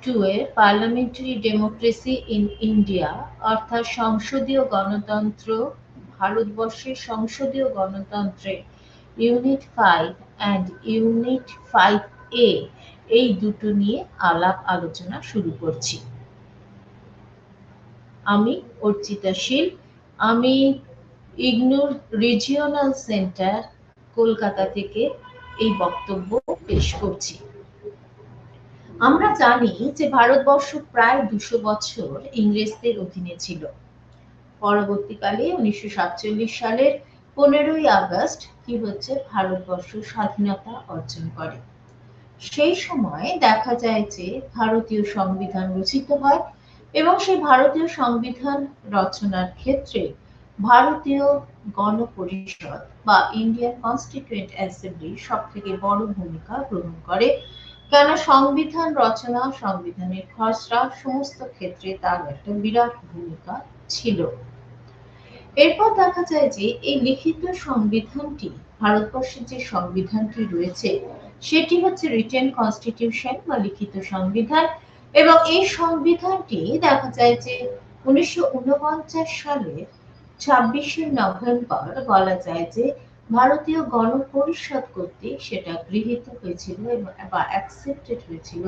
Two a parliamentary democracy in India অর্থাৎ সংসদীয় গণতন্ত্র ভারতবর্ষের সংসদীয় গণতন্ত্রে ইউনিট 5 অ্যান্ড ইউনিট 5A এই দুটো নিয়ে আলাপ আলোচনা শুরু করছি। আমি অর্চিতা শীল, আমি ইগনোর রিজিওনাল সেন্টার কলকাতা থেকে এই বক্তব্য পেশ করছি। আমরা জানি যে ভারতবর্ষ প্রায় 200 বছর ইংরেজদের অধীনে ছিল। পরবর্তীকালে 1947 সালের 15ই আগস্ট কি হচ্ছে, ভারতবর্ষ স্বাধীনতা অর্জন করে। সেই সময় দেখা যায় যে ভারতীয় সংবিধান রচিত হয় এবং সেই ভারতীয় সংবিধান রচনার ক্ষেত্রে ভারতীয় গণপরিষদ বা ইন্ডিয়ান কনস্টিটিউয়েন্ট অ্যাসেম্বলি সব থেকে বড় ভূমিকা গ্রহণ করে, কেন সংবিধান রচনা, সংবিধানের খসড়া সমস্ত ক্ষেত্রে তার একটা বিরাট ভূমিকা ছিল। এরপর দেখা যায় যে এই লিখিত সংবিধানটি, ভারতবর্ষের যে সংবিধানটি রয়েছে সেটি হচ্ছে রিটেন কনস্টিটিউশন বা লিখিত সংবিধান, এবং এই সংবিধানটি দেখা যায় যে 1949 সালের 26শে নভেম্বর বলা যায় যে ভারতীয় গণপরিষদ কর্তৃক সেটা গৃহীত হয়েছিল বা অ্যাকসেপ্টেড হয়েছিল,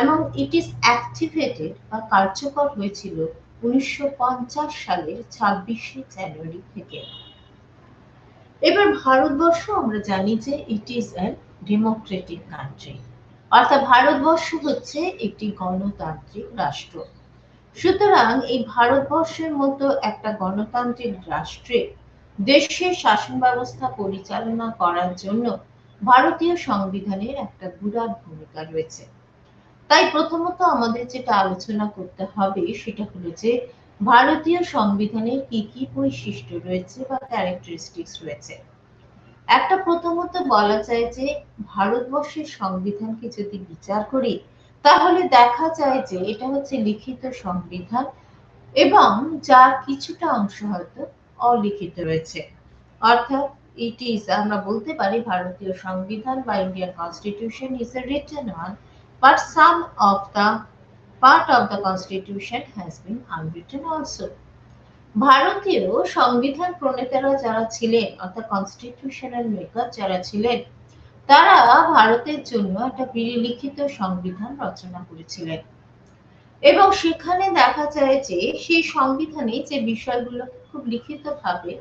এবং ইট ইজ অ্যাক্টিভেটেড বা কার্যকর হয়েছিল 1950 সালের 26শে জানুয়ারি থেকে। এবার ভারতবর্ষ আমরা জানি যে ইট ইজ অ্যান ডেমোক্রেটিক কান্ট্রি, অর্থাৎ ভারতবর্ষ হচ্ছে একটি গণতান্ত্রিক রাষ্ট্র। সুতরাং এই ভারতবর্ষের মতো একটা গণতান্ত্রিক রাষ্ট্রে দেশের শাসন ব্যবস্থা পরিচালনা করার জন্য ভারতীয় সংবিধানের একটা বিরাট ভূমিকা রয়েছে। তাই প্রথমত আমাদের যেটা আলোচনা করতে হবে সেটা হলো যে ভারতীয় সংবিধানের কি কি বৈশিষ্ট্য রয়েছে বা ক্যারেক্টারিস্টিক্স রয়েছে। একটা প্রথমত বলা যায় যে ভারতবর্ষের সংবিধানকে যদি বিচার করি তাহলে দেখা যায় যে এটা হচ্ছে লিখিত সংবিধান এবং যার কিছুটা অংশ হয়তো অলিখিত রয়েছে, অর্থাৎ ইট ইজ, আমরা বলতে পারি ভারতীয় সংবিধান বা Indian constitution is a written one, but some of the part of the constitution has been unwritten also. ভারতীয় সংবিধান প্রণেতারা যারা ছিলেন, অর্থাৎ কনস্টিটিউশনাল মেকার যারা ছিলেন, তারা ভারতের জন্য একটা লিখিত সংবিধান রচনা করেছিলেন এবং সেখানে দেখা যায় যে সেই সংবিধানে যে বিষয়গুলো খুব লিখিত ভাবে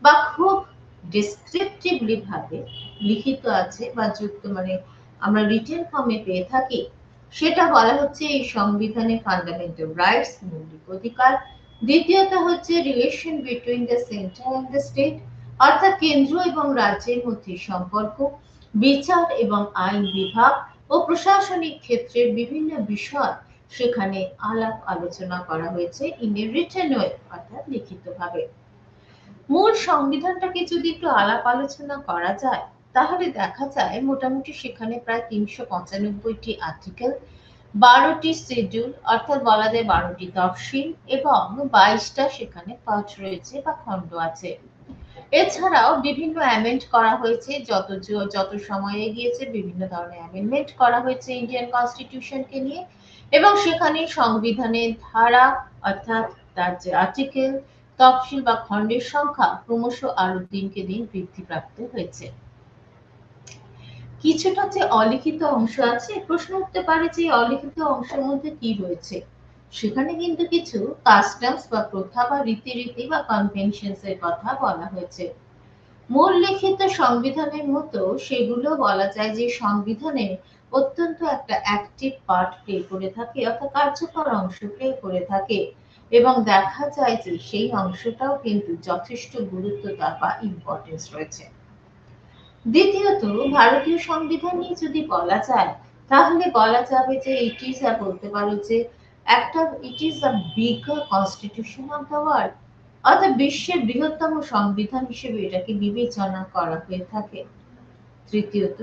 বা খুব ডেসক্রিপটিভলি ভাবে লিখিত আছে বা যুক্ত, মানে আমরা রিটেন ফর্মে পেয়ে থাকি, সেটা বলা হচ্ছে এই সংবিধানে ফান্ডামেন্টাল রাইটস, মৌলিক অধিকার। দ্বিতীয়ত হচ্ছে relation between the centre and the state, অর্থাৎ কেন্দ্র এবং রাজ্যের মধ্যে সম্পর্ক, বিচার এবং আইন বিভাগ ও প্রশাসনিক ক্ষেত্রের বিভিন্ন বিষয় সেখানে আলাপ আলোচনা করা হয়েছে ইন এ রিটেন ওয়ে, অর্থাৎ লিখিতভাবে। মূল সংবিধানটাকে যদি একটু আলাপ আলোচনা করা যায় তাহলে দেখা যায় মোটামুটি সেখানে প্রায় 395টি আর্টিকেল, 12টি শিডিউল অর্থাৎ বলা যায় 12টি তফসিল এবং 22টা সেখানে পার্ট রয়েছে বা খণ্ড আছে। এছাড়াও বিভিন্ন অ্যামেন্ড করা হয়েছে, যত সময় এগিয়েছে বিভিন্ন ধরনের অ্যামেন্ডমেন্ট করা হয়েছে ইন্ডিয়ান কনস্টিটিউশনকে নিয়ে, এবং সেখানে সংবিধানের ধারা অর্থাৎ তার যে আর্টিকেল, তফসিল বা খণ্ডের সংখ্যা ক্রমশ আরো দিনকে দিন বৃদ্ধিপ্রাপ্ত হয়েছে। কিছুটা যে অলিখিত অংশ আছে, প্রশ্ন উঠতে পারে যে অলিখিত অংশের মধ্যে কি রয়েছে। সেখানে কিন্তু কিছু কাস্টমস বা প্রথা বা রীতিনীতি বা কনভেনশনস এর কথা বলা হয়েছে। মূল লিখিত সংবিধানের মতো সেগুলো বলা যায় যে সংবিধানে অত্যন্ত একটা অ্যাক্টিভ পার্ট প্লে করে থাকে, অর্থাৎ কার্যকর অংশ প্লে করে থাকে, এবং দেখা যায় যে সেই অংশটাও কিন্তু যথেষ্ট গুরুত্ব বা ইম্পর্টেন্স রয়েছে। দ্বিতীয়ত ভারতীয় সংবিধান নিয়ে যদি বলা যায় তাহলে বলা যাবে যে ইট ইজ, বলতে পারো যে একটা it is a bigger constitution of the world, অর্থাৎ বিশ্বের বৃহত্তম সংবিধান হিসেবে এটাকে বিবেচনা করা হয়ে থাকে। তৃতীয়ত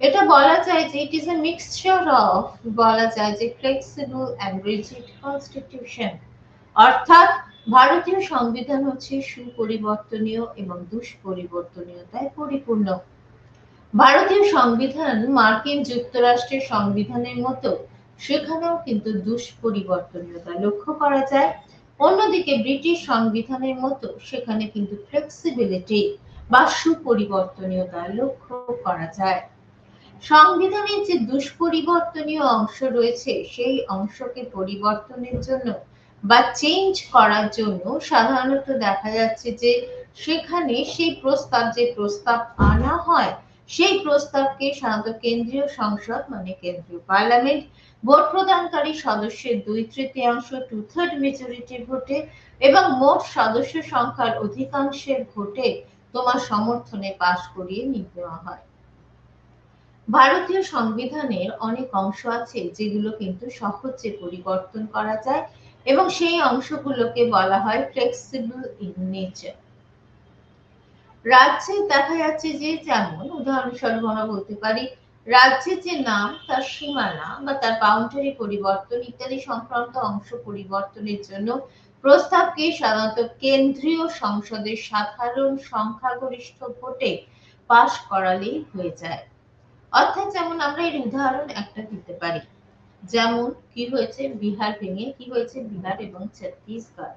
এটা বলা যায় যে ইট ইজ এ মিক্সচার অফ, বলা যায় যে ফ্লেক্সিবল অ্যান্ড রিজিড কনস্টিটিউশন, অর্থাৎ ভারতীয় সংবিধান হচ্ছে সুপরিবর্তনীয় এবং দুষ্পরিবর্তনীয়তায় পরিপূর্ণ। ভারতীয় সংবিধান মার্কিন যুক্তরাষ্ট্রের সংবিধানের মতো সেখানেও কিন্তু দুষ্পরিবর্তনীয়তা লক্ষ্য করা যায়। অন্যদিকে ব্রিটিশ সংবিধানের মতো সেখানে কিন্তু ফ্লেক্সিবিলিটি বা সুপরিবর্তনীয়তা লক্ষ্য করা যায়। সংবিধানের যে দুষ্পরিবর্তনীয় অংশ রয়েছে সেই অংশকে পরিবর্তনের জন্য বা চেঞ্জ করার জন্য সাধারণত দেখা যাচ্ছে যে সেখানে সেই প্রস্তাব আনা হয় সেই প্রস্তাবকে সাধারণত কেন্দ্রীয় সংসদ মানে কেন্দ্রীয় পার্লামেন্ট ভোট প্রদানকারী সদস্যের 2/3 2/3 মেজরিটির ভোটে এবং মোট সদস্য সংখ্যার অধিকাংশের ভোটে তোমার সমর্থনে পাশ করিয়ে নিতে হয়। ভারতীয় সংবিধানের অনেক অংশ আছে যেগুলো কিন্তু সহজে পরিবর্তন করা যায় এবং সেই অংশগুলোকে বলা হয় ফ্লেক্সিবল ইন নেচার। রাজ্যে দেখা যাচ্ছে যে যেমন উদাহরণস্বরূপ আমরা বলতে পারি রাজ্যের যে নাম তার সীমানা বা তার বাউন্ডারি পরিবর্তন ইত্যাদি সংক্রান্ত অংশ পরিবর্তনের জন্য প্রস্তাবকে সাধারণত কেন্দ্রীয় সংসদের সাধারণ সংখ্যাগরিষ্ঠ ভোটে পাশ করালেই হয়ে যায়। অর্থাৎ যেমন আমরা এর উদাহরণ একটা দিতে পারি, যেমন কি হয়েছে বিহার ভেঙে কি হয়েছে বিহার এবং ছত্তিশগড়,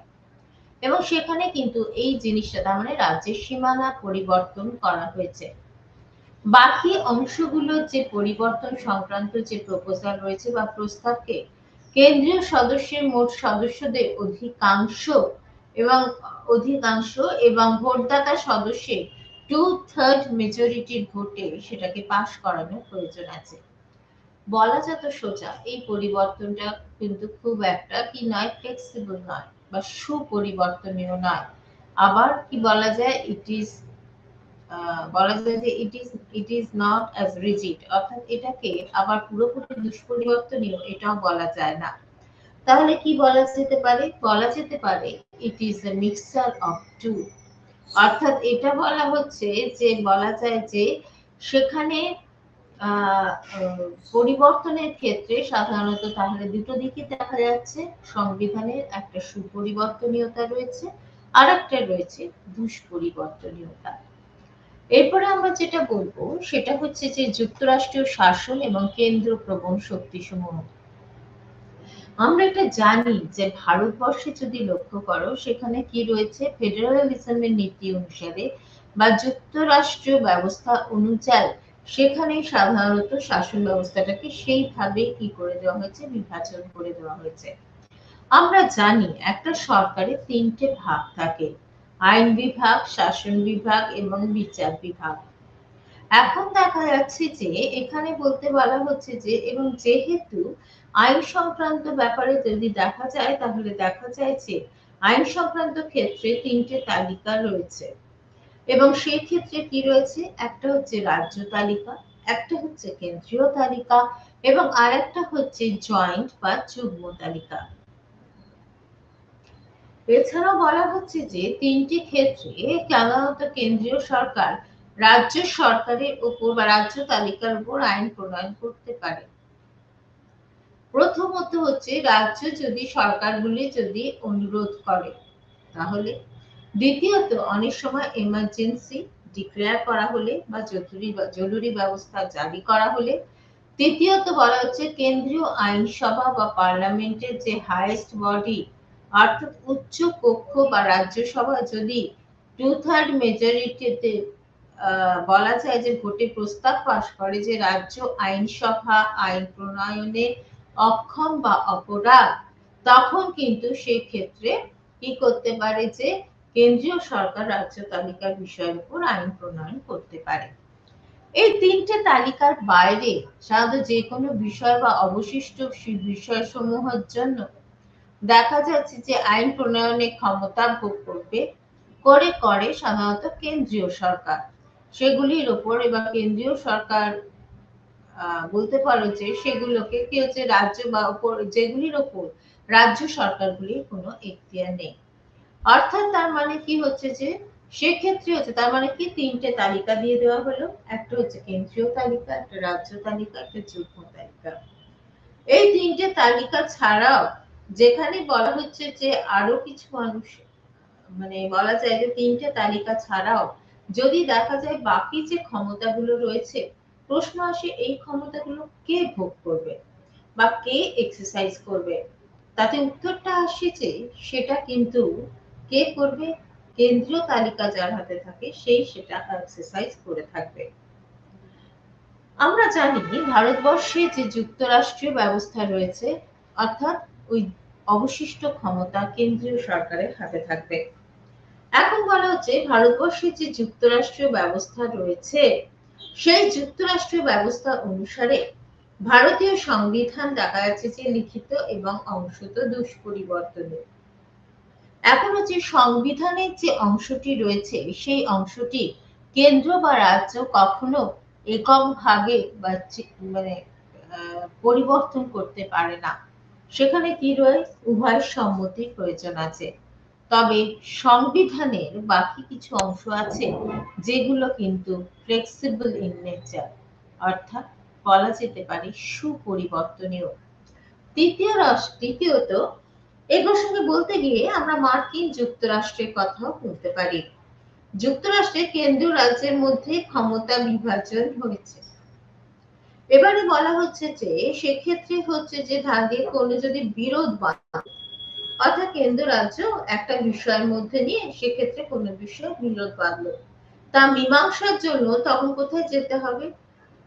এবং সেখানে কিন্তু এই জিনিসটা তার মানে রাজ্যের সীমানা পরিবর্তন করা হয়েছে। বাকি অংশগুলোর যে পরিবর্তন সংক্রান্ত যে প্রপোজাল রয়েছে বা প্রস্তাবকে কেন্দ্রীয় সদস্যের মোট সদস্যদের অধিকাংশ এবং ভোটদাতা সদস্যের 2/3 মেজরিটির ভোটে সেটাকে পাশ করানোর প্রয়োজন আছে। বলা যত সোজা এই পরিবর্তনটা কিন্তু খুব একটা কি নয়, ফ্লেক্সিবল নয় বা সুপরিবর্তনীয় নয়। আবার কি বলা যায়, বলা যায় যে it is not as rigid, অর্থাৎ এটাকে আবার পুরোপুরি দুষ্পরিবর্তনীয় এটাও বলা যায় না। তাহলে কি বলা যেতে পারে? বলা যেতে পারে it is a mixture of two. অর্থাৎ এটা বলা হচ্ছে যে বলা যায় যে সেখানে পরিবর্তনের ক্ষেত্রে সাধারণত তাহলে দুটো দিকই দেখা যাচ্ছে, সংবিধানের একটা সুপরিবর্তনীয়তা রয়েছে আর একটা রয়েছে দুষ্পরিবর্তনীয়তা। এরপরে আমরা যেটা বলবো সেটা হচ্ছে যে যুক্তরাষ্ট্রীয় শাসন এবং কেন্দ্র প্রবণ শক্তিসমূহ। আমরা এটা জানি যে ভারতবর্ষে যদি লক্ষ্য করো সেখানে কি রয়েছে, ফেডারালিজমের নীতি অনুসারে বা যুক্তরাষ্ট্রীয় ব্যবস্থা অনুযায়ী সেখানে সাধারণত শাসন ব্যবস্থাটাকে সেইভাবে কি করে দেওয়া হয়েছে, বিভাজন করে দেওয়া হয়েছে। আমরা জানি একটা সরকারের 3টে ভাগ থাকে, আইন বিভাগ, শাসন বিভাগ এবং বিচার বিভাগ। এখন দেখা যাচ্ছে যে এখানে বলতে বলা হচ্ছে যে এবং যেহেতু আইন সংক্রান্ত ব্যাপারে যদি দেখা যায় তাহলে দেখা যায় যে আইন সংক্রান্ত ক্ষেত্রে 3টে তালিকা রয়েছে এবং সেই ক্ষেত্রে কি রয়েছে, একটা হচ্ছে রাজ্য তালিকা, একটা হচ্ছে কেন্দ্রীয় তালিকা এবং আরেকটা হচ্ছে জয়েন্ট বা যুগ্ম তালিকা। এছাড়াও বলা হচ্ছে যে 3টি ক্ষেত্রে সাধারণত কেন্দ্রীয় সরকার রাজ্য সরকারের উপর বা রাজ্য তালিকার উপর আইন প্রণয়ন করতে পারে। প্রথমত হচ্ছে রাজ্য যদি সরকারগুলি যদি অনুরোধ করে তাহলে, দ্বিতীয়ত অনেক সময় এমার্জেন্সি ডিক্লেয়ার করা হলে বা জরুরি ব্যবস্থা জারি করা হলে, তৃতীয়ত বলা হচ্ছে কেন্দ্রীয় আইনসভা বা পার্লামেন্টের যে হাইয়েস্ট বডি অর্থাৎ উচ্চ কক্ষ বা রাজ্যসভা যদি 2/3 মেজরিটিতে বলা যায় যে ভোটে প্রস্তাব পাশ করে যে রাজ্য আইনসভা আইন প্রণয়নে অক্ষম বা অপরাগ, তখন কিন্তু সেই ক্ষেত্রে কি করতে পারে যে কেন্দ্রীয় সরকার রাজ্য তালিকার বিষয়ের উপর আইন প্রণয়ন করতে পারে। এই 3টে তালিকার বাইরে সাধারণত যে কোনো বিষয় বা অবশিষ্ট বিষয়সমূহের জন্য দেখা যাচ্ছে যে আইন প্রণয়নের ক্ষমতা ভোগ করে সাধারণত কেন্দ্রীয় সরকার। সেগুলির ওপর এবার কেন্দ্রীয় সরকার বলতে পারো যে সেগুলোকে কি হচ্ছে রাজ্য বা উপর যেগুলির ওপর রাজ্য সরকারগুলির কোনো এখতিয়ার নেই। অর্থাৎ তার মানে কি হচ্ছে যে সেক্ষেত্রে হচ্ছে তার মানে কি 3টে তালিকা দিয়ে দেওয়া হলো, একটা হচ্ছে কেন্দ্রীয় তালিকা, একটা রাজ্য তালিকা, একটা যুগ্ম তালিকা। এই 3টে তালিকা ছাড়াও যেখানে বলা হচ্ছে যে আরো কিছু মানুষ মানে বলা যায় যে 3টে তালিকা ছাড়াও যদি দেখা যায় বাকি যে ক্ষমতাগুলো রয়েছে, প্রশ্ন আসে এই ক্ষমতাগুলো কে ভোগ করবে। বা কে এক্সারসাইজ করবে? তাতে উত্তরটা আসে যে সেটা কিন্তু কে করবে? কেন্দ্রীয় তালিকা যার হাতে থাকে সেই সেটা এক্সারসাইজ করে থাকবে। আমরা জানি ভারতবর্ষে যে যুক্তরাষ্ট্রীয় ব্যবস্থা রয়েছে, অর্থাৎ ওই অবশিষ্ট ক্ষমতা কেন্দ্রীয় সরকারের হাতে থাকবে। এখন বলা হচ্ছে ভারতবর্ষে যে যুক্তরাষ্ট্রীয় ব্যবস্থা রয়েছে সেই যুক্তরাষ্ট্রীয় ব্যবস্থা অনুসারে ভারতীয় সংবিধান দেখা যাচ্ছে যে লিখিত এবং অংশত দুষ্পরিবর্তনীয়। এখন হচ্ছে সংবিধানের যে অংশটি রয়েছে সেই অংশটি কেন্দ্র বা রাজ্য কখনো এককভাবে বা মানে পরিবর্তন করতে পারে না। সেখানে কি রয়েছে? উভয়ের সম্মতির প্রয়োজন আছে। তবে সংবিধানের বাকি কিছু অংশ আছে যেগুলো কিন্তু ফ্লেক্সিবল ইন নেচার, অর্থাৎ বলা যেতে পারে সুপরিবর্তনীয়। তৃতীয়ত এই প্রসঙ্গে বলতে গিয়ে আমরা মার্কিন যুক্তরাষ্ট্রের কথাও বলতে পারি। যুক্তরাষ্ট্রে কেন্দ্র রাজ্যের মধ্যে ক্ষমতা বিভাজন হয়েছে। এবারে বলা হচ্ছে যে সেক্ষেত্রে হচ্ছে যে ধাঁধে কোনো যদি বিরোধ বাধে, অর্থাৎ কেন্দ্র রাজ্য একটা বিষয়ের মধ্যে নিয়ে সেক্ষেত্রে কোনো বিষয়ে বিরোধ বাঁধলো, তা মীমাংসার জন্য তখন কোথায় যেতে হবে?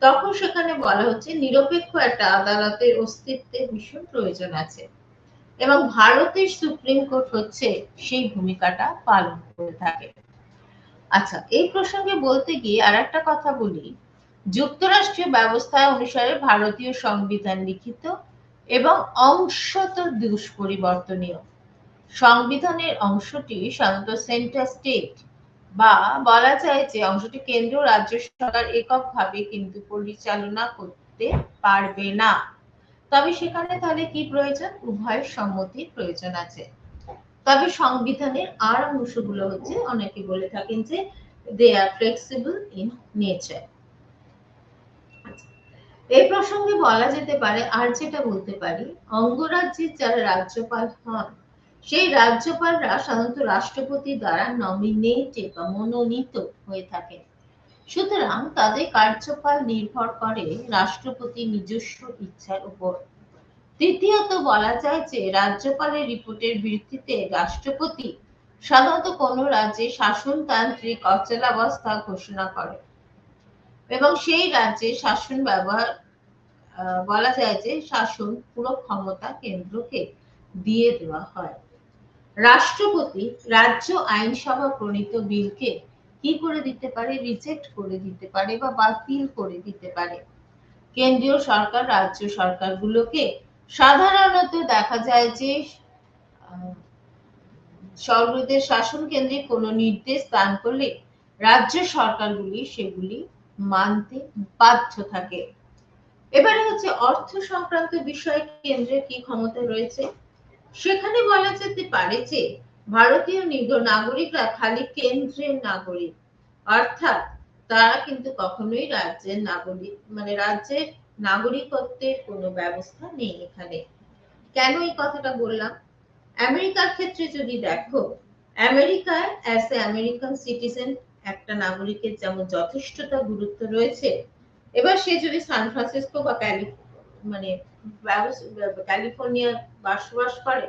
তখন সেখানে বলা হচ্ছে নিরপেক্ষ একটা আদালতের অস্তিত্বের ভীষণ প্রয়োজন আছে এবং ভারতের সুপ্রিম কোর্ট হচ্ছে সেই ভূমিকাটা পালন করে থাকে। আচ্ছা, এই প্রসঙ্গে বলতে গিয়ে আর একটা কথা বলি, যুক্তরাষ্ট্রীয় ব্যবস্থা অনুসারে ভারতীয় সংবিধান লিখিত এবং অংশত দুষ্পরিবর্তনীয়। সংবিধানের অংশটি সাধারণত সেন্টার স্টেট বা বলা যায় যে অংশটি কেন্দ্র রাজ্য সরকার এককভাবে কিন্তু পরিচালনা করতে পারবে না। তবে সেখানে তাহলে কি প্রয়োজন? উভয়ের সম্মতির প্রয়োজন আছে। তবে সংবিধানের আর অংশগুলো হচ্ছে অনেকে বলে থাকেন যে দে আর ফ্লেক্সিবল ইন নেচার। এই প্রসঙ্গে বলা যেতে পারে আর যেটা বলতে পারি, অঙ্গরাজ্যের যারা রাজ্যপাল হন সেই রাজ্যপালরা সাধারণত রাষ্ট্রপতি দ্বারা নমিনেটেড বা মনোনীত হয়ে থাকেন। সুতরাং তাদের কার্যকাল নির্ভর করে রাষ্ট্রপতির নিজস্ব ইচ্ছার উপর। তৃতীয়ত বলা যায় যে রাজ্যপালের রিপোর্টের ভিত্তিতে রাষ্ট্রপতি সাধারণত কোনো রাজ্যে শাসনতান্ত্রিক অচলাবস্থা ঘোষণা করে এবং সেই রাজ্যে শাসন ব্যবহার বলা যায় যে শাসন পুরো ক্ষমতা কেন্দ্রকে দিয়ে দেওয়া হয়। রাষ্ট্রপতি রাজ্য আইনসভা প্রণীত বিলকে কি করে দিতে পারে? রিজেক্ট করে দিতে পারে বা বাতিল করে দিতে পারে। কেন্দ্রীয় সরকার রাজ্য সরকারগুলোকে সাধারণত দেখা যায় যে সর্বদের শাসন কেন্দ্রিক কোনো নির্দেশ দান করলে রাজ্য সরকারগুলি সেগুলি মানতে বাধ্য থাকে। এবারে হচ্ছে অর্থ সংক্রান্ত বিষয়ে কেন্দ্রের কি ক্ষমতা রয়েছে? সেখানে বলা যেতে পারে যে ভারতীয় নাগরিকরা খালি কেন্দ্রের নাগরিক, অর্থাৎ তারা কিন্তু কখনোই রাজ্যের নাগরিক মানে রাজ্যের নাগরিকত্বের কোনো ব্যবস্থা নেই এখানে। কেন এই কথাটা বললাম? আমেরিকার ক্ষেত্রে যদি দেখো, আমেরিকায় অ্যাজ এ আমেরিকান সিটিজেন একটা নাগরিকের যেমন যথেষ্টতা গুরুত্ব রয়েছে, এবার সে যদি সান ফ্রান্সিসকো বা মানে ক্যালিফোর্নিয়ায় বসবাস করে,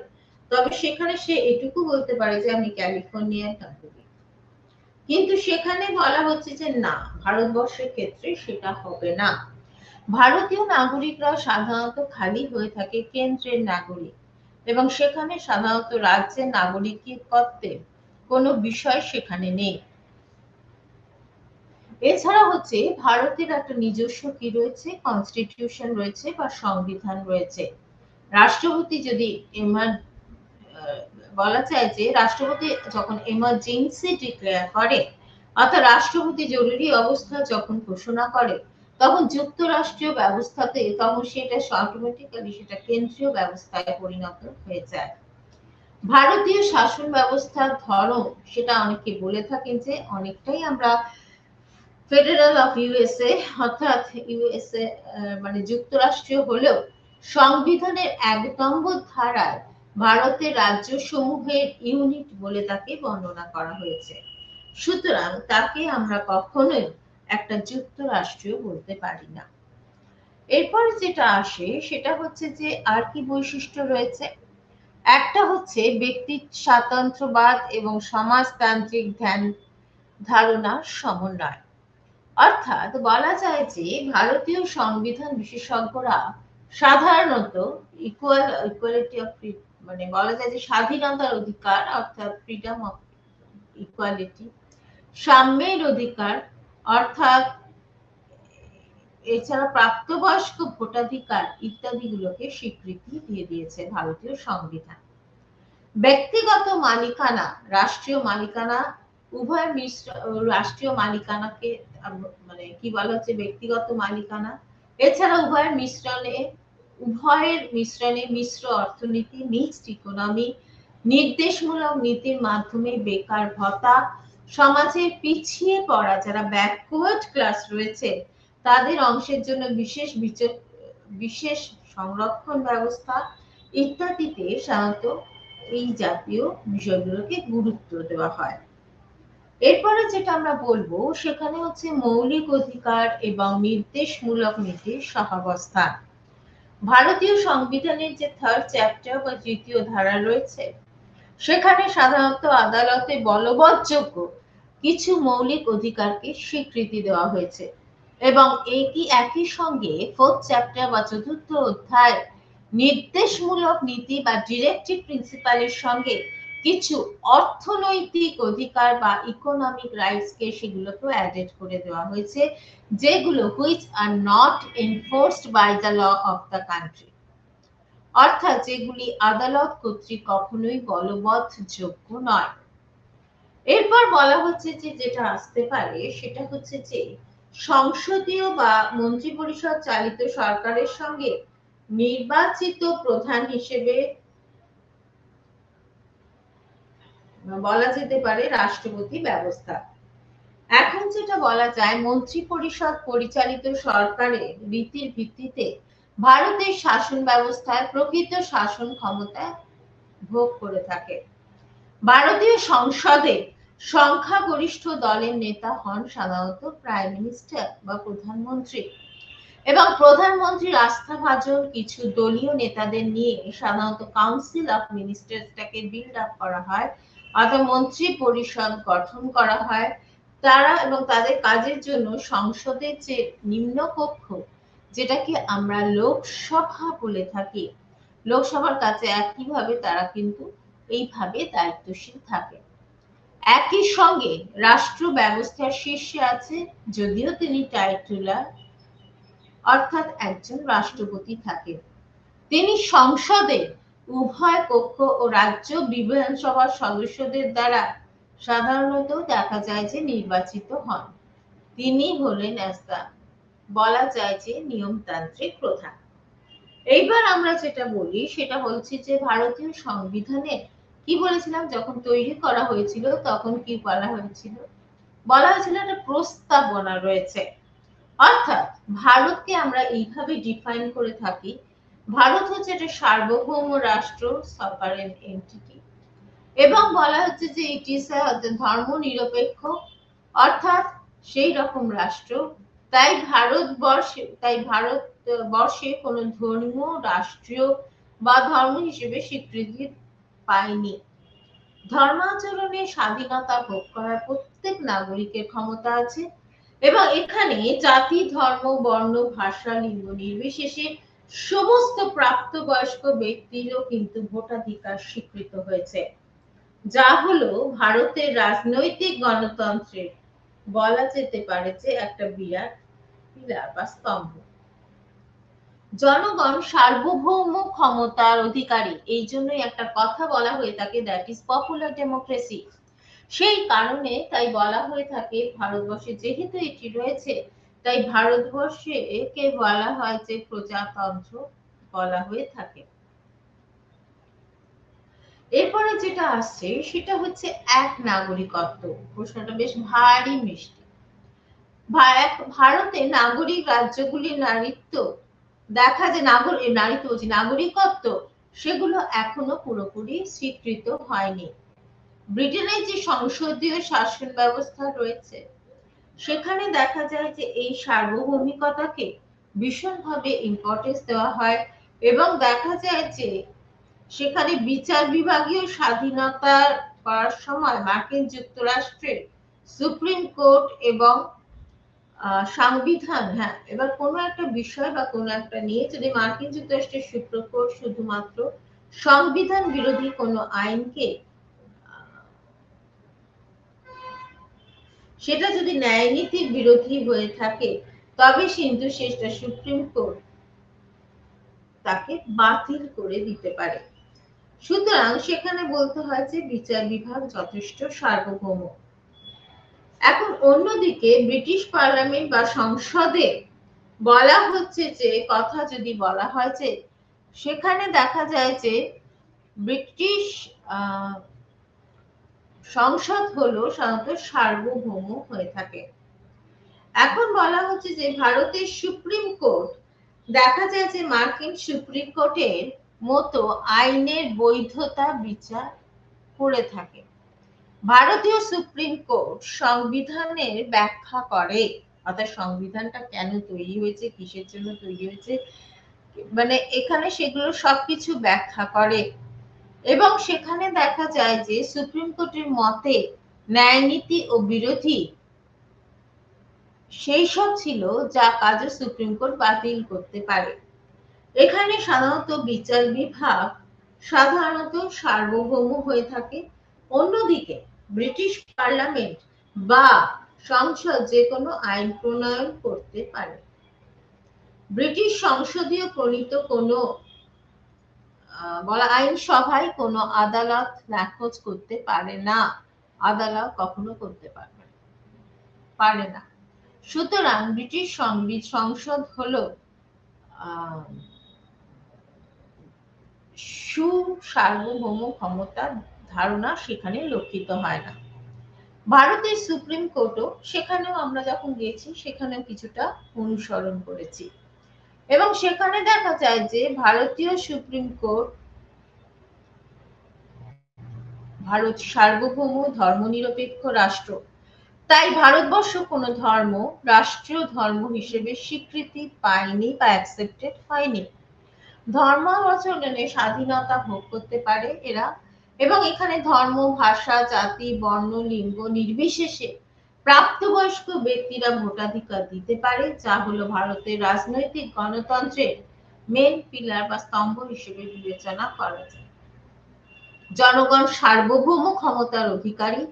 তবে সেখানে সে এটুকু বলতে পারে যে আমি ক্যালিফোর্নিয়ার নাগরিক। কিন্তু সেখানে বলা হচ্ছে যে না, ভারতবর্ষের ক্ষেত্রে সেটা হবে না। ভারতীয় নাগরিকরা সাধারণত খালি হয়ে থাকে কেন্দ্রের নাগরিক এবং সেখানে সাধারণত রাজ্যের নাগরিকত্বের কোনো বিষয় সেখানে নেই। এছাড়া হচ্ছে ভারতের একটা নিজস্ব কি রয়েছে? কনস্টিটিউশন রয়েছে বা সংবিধান রয়েছে। রাষ্ট্রপতি যদি বলা যায় যে রাষ্ট্রপতি যখন এমার্জেন্সি ডিক্লেয়ার করে, অর্থাৎ রাষ্ট্রপতি জরুরি অবস্থা যখন ঘোষণা করে, তখন যুক্তরাষ্ট্রীয় ব্যবস্থাতে তখন সেটা অটোমেটিক্যালি সেটা কেন্দ্রীয় ব্যবস্থায় পরিণত হয়ে যায়। ভারতীয় শাসন ব্যবস্থার ধরন সেটা অনেকে বলে থাকেন যে অনেকটাই আমরা ফেডারেল অফ ইউএসএ, অর্থাৎ ইউএসএ মানে যুক্তরাষ্ট্রীয় হলেও সংবিধানের ১ নম্বর ধারায় ভারতের রাজ্য সমূহের ইউনিট বলে তাকে বর্ণনা করা হয়েছে। সুতরাং তাকে আমরা কখনোই একটা যুক্তরাষ্ট্রীয় বলতে পারি না। এরপর যেটা আসে সেটা হচ্ছে যে আর কি বৈশিষ্ট্য রয়েছে। একটা হচ্ছে ব্যক্তির স্বাতন্ত্র্যবাদ এবং সমাজতান্ত্রিক ধ্যান ধারণার সমন্বয়। অর্থাৎ বলা যায় যে ভারতীয় সংবিধান বিশেষজ্ঞরা সাধারণত ইকুয়ালিটি অফ, মানে বলা যায় যে স্বাধীনতার অধিকার অর্থাৎ ফ্রিডম অফ ইকুয়ালিটি, সাম্যের অধিকার অর্থাৎ এছাড়া প্রাপ্তবয়স্ক ভোটাধিকার ইত্যাদিগুলোকে স্বীকৃতি দিয়ে দিয়েছে ভারতীয় সংবিধান। ব্যক্তিগত মালিকানা, রাষ্ট্রীয় মালিকানা, উভয় মিশ্র রাষ্ট্রীয় মালিকানাকে মানে কি বলা হচ্ছে ব্যক্তিগত মালিকানা, এছাড়া উভয়ের মিশ্রণে মিশ্র অর্থনীতি, মিক্সড ইকোনমি, নির্দেশমূলক নীতির মাধ্যমে বেকার ভাতা, সমাজের পিছিয়ে পড়া যারা ব্যাকওয়ার্ড ক্লাস রয়েছে তাদের অংশের জন্য বিশেষ সংরক্ষণ ব্যবস্থা ইত্যাদিতে সাধারণত এই জাতীয় বিষয়গুলোকে গুরুত্ব দেওয়া হয়। এরপরে যেটা আমরা বলবো সেখানে হচ্ছে মৌলিক অধিকার এবং নির্দেশমূলক নীতির সহাবস্থান। ভারতীয় সংবিধানের যে থার্ড চ্যাপ্টার বা তৃতীয় ধারা রয়েছে সেখানে সাধারণত আদালতে বলবৎযোগ্য কিছু মৌলিক অধিকারকে স্বীকৃতি দেওয়া হয়েছে এবং একই সঙ্গে ফোর্থ চ্যাপ্টার বা চতুর্থ অধ্যায় নির্দেশমূলক নীতি বা ডিরেক্টিভ প্রিন্সিপালের সঙ্গে কিছু অর্থনৈতিক অধিকার বা ইকোনমিক রাইটসকে সেগুলোকেও অ্যাডেড করে দেওয়া হয়েছে, যেগুলো which are not enforced by the law of the country, অর্থাৎ যেগুলি আদালত কর্তৃক কখনোই বলবৎযোগ্য নয়। এরপর বলা হচ্ছে যে যেটা আসতে পারে সেটা হচ্ছে যে সংসদীয় বা মন্ত্রিপরিষদ চালিত সরকারের সঙ্গে নির্বাচিত প্রধান হিসেবে বলা যেতে পারে রাষ্ট্রপতি ব্যবস্থা। এখন যেটা বলা যায় মন্ত্রিপরিষদ পরিচালিত সরকারের রীতির ভিত্তিতে ভারতের শাসন ব্যবস্থায় প্রকৃত শাসন ক্ষমতা ভোগ করে থাকে। ভারতীয় সংসদে সংখ্যাগরিষ্ঠ দলের নেতা হন সাধারণত প্রাইম মিনিস্টার বা প্রধানমন্ত্রী এবং প্রধানমন্ত্রীর আস্থাভাজন কিছু দলীয় নেতাদের নিয়ে সাধারণত কাউন্সিল অফ মিনিস্টার্সটাকে বিল্ড আপ করা হয়, অর্থাৎ মন্ত্রী পরিষদ গঠন করা হয়। তারা এবং তাদের কাজের জন্য সংসদের যে নিম্নকক্ষ যেটাকে আমরা লোকসভা বলে থাকি, লোকসভার কাছে একইভাবে তারা কিন্তু এইভাবে দায়িত্বশীল থাকে। একই সঙ্গে রাষ্ট্র ব্যবস্থার শীর্ষে আছে, যদিও তিনি টাইটুলার অর্থাৎ একজন রাষ্ট্রপতি থাকেন। তিনি সংসদে উভয় কক্ষ ও রাজ্য বিধানসভার সদস্যদের দ্বারা সাধারণত দেখা যায় যে নির্বাচিত হন। তিনি হলেন বলা যায় যে নিয়মতান্ত্রিক প্রধান। এইবার আমরা যেটা বলি সেটা হচ্ছে যে ভারতীয় সংবিধানে কি বলেছিলাম, যখন তৈরি করা হয়েছিল তখন কি বলা হয়েছিল, বলা হয়েছিল একটা প্রস্তাবনা রয়েছে। অর্থাৎ ভারতকে আমরা এইভাবে ডিফাইন করে থাকি, ভারত হচ্ছে একটা সার্বভৌম রাষ্ট্র, সভারেন এন্টিটি, এবং বলা হচ্ছে যে ইট ইজ ধর্ম নিরপেক্ষ, অর্থাৎ সেই রকম রাষ্ট্র। তাই ভারতবর্ষে কোন ধর্মীয় রাষ্ট্রীয় বা ধর্ম হিসেবে স্বীকৃতি পায়নি। ধর্মাচরণের স্বাধীনতা ভোগ করার প্রত্যেক নাগরিকের ক্ষমতা আছে এবং এখানে জাতি, ধর্ম, বর্ণ, ভাষা, লিঙ্গ নির্বিশেষে সমস্ত প্রাপ্তবয়স্ক ব্যক্তিরও কিন্তু ভোটাধিকার স্বীকৃত হয়েছে, যা হলো ভারতের রাজনৈতিক গণতন্ত্রের বলা যেতে পারে যে একটা বিরাট পিলার বা স্তম্ভ। জনগণ সার্বভৌম ক্ষমতার অধিকারী, এই জন্যই একটা কথা বলা হয়ে থাকে দ্যাট ইজ পপুলার ডেমোক্রেসি। সেই কারণে তাই বলা হয়ে থাকে ভারতবর্ষে যেহেতু এটি রয়েছে তাই ভারতবর্ষে একে বলা হয় যে প্রজাতন্ত্র বলা হয়ে থাকে। এরপরে যেটা আসছে সেটা হচ্ছে এক নাগরিকত্ব। প্রশ্নটা বেশ ভারী মিষ্টি। ভারতে নাগরিক রাজ্যগুলির নারীত্ব দেখা যায়, নাগরিকত্ব সেগুলো এখনো পুরোপুরি স্বীকৃত হয়নি। ব্রিটেনের যে সংসদীয় শাসন ব্যবস্থা রয়েছে সেখানে দেখা যায় যে এই সার্বভৌমিকতাকে ভীষণভাবে ইম্পর্টেন্স দেওয়া হয় এবং দেখা যায় যে সেখানে বিচার বিভাগীয় স্বাধীনতার পাওয়ার সময় মার্কিন যুক্তরাষ্ট্রের সুপ্রিম কোর্ট এবং সংবিধান, হ্যাঁ, এবার কোনো একটা বিষয় বা কোনো একটা নিয়ে যদি মার্কিন যুক্তরাষ্ট্রের সুপ্রিম কোর্ট শুধুমাত্র সংবিধান বিরোধী কোনো আইনকে সেটা যদি ন্যায় নীতির বিরোধী হয়ে থাকে তবে কিন্তু সেটা সুপ্রিম কোর্ট তাকে বাতিল করে দিতে পারে। সুতরাং সেখানে বলতে হয় যে বিচার বিভাগ যথেষ্ট সার্বভৌম। এখন অন্যদিকে ব্রিটিশ পার্লামেন্ট বা সংসদে বলা হচ্ছে যে কথা যদি বলা হয় যে সেখানে দেখা যায় যে ব্রিটিশ সংসদ হলো সাধারণত সার্বভৌম হয়ে থাকে। এখন বলা হচ্ছে যে ভারতের সুপ্রিম কোর্ট দেখা যায় যে মার্কিন সুপ্রিম কোর্টের মতো আইনের বৈধতা বিচার করে থাকে। ভারতীয় সুপ্রিম কোর্ট সংবিধানের ব্যাখ্যা করে, অর্থাৎ সংবিধানটা কেন তৈরি হয়েছে, কিসের জন্য তৈরি হয়েছে, মানে এখানে সেগুলো সবকিছু ব্যাখ্যা করে এবং সেখানে দেখা যায় যে সুপ্রিম কোর্টের মতে ন্যায় নীতি ও বিরোধী সেই সব ছিল যা কাজে সুপ্রিম কোর্ট বাতিল করতে পারে। এখানে সাধারণত বিচার বিভাগ সাধারণত সার্বভৌম হয়ে থাকে। অন্যদিকে ব্রিটিশ পার্লামেন্ট বা সংসদ যে কোনো আইন প্রণয়ন করতে পারে। ব্রিটিশ সংসদীয় প্রণীত কোনো বলা আইনসভায় কোনো আদালত নাকচ করতে পারে না, আদালত কখনো করতে পারে না। সুতরাং ব্রিটিশ সংসদ হলো সুসার্বভৌম ক্ষমতার ধারণা সেখানে লক্ষিত হয় না। ভারতের সুপ্রিম কোর্টও সেখানেও আমরা যখন গেছি সেখানেও কিছুটা অনুসরণ করেছি এবং সেখানে দেখা যায় যে ভারতীয় সুপ্রিম কোর্ট ভারত সার্বভৌম ধর্মনিরপেক্ষ রাষ্ট্র, তাই ভারতবর্ষ কোনো ধর্ম রাষ্ট্রীয় ধর্ম হিসেবে স্বীকৃতি পায়নি বা অ্যাকসেপ্টেড হয়নি। ধর্মাবচরণে স্বাধীনতা ভোগ করতে পারে এরা এবং এখানে ধর্ম, ভাষা, জাতি, বর্ণ, লিঙ্গ নির্বিশেষে প্রাপ্তবয়স্ক ব্যক্তিরা ভোটাধিকার দিতে পারে, যা হলো ভারতের রাজনৈতিক গণতন্ত্রের মেন পিলার বা স্তম্ভ হিসেবে বিবেচনা করা যায়। জনগণ সার্বভৌম ক্ষমতার অধিকারী,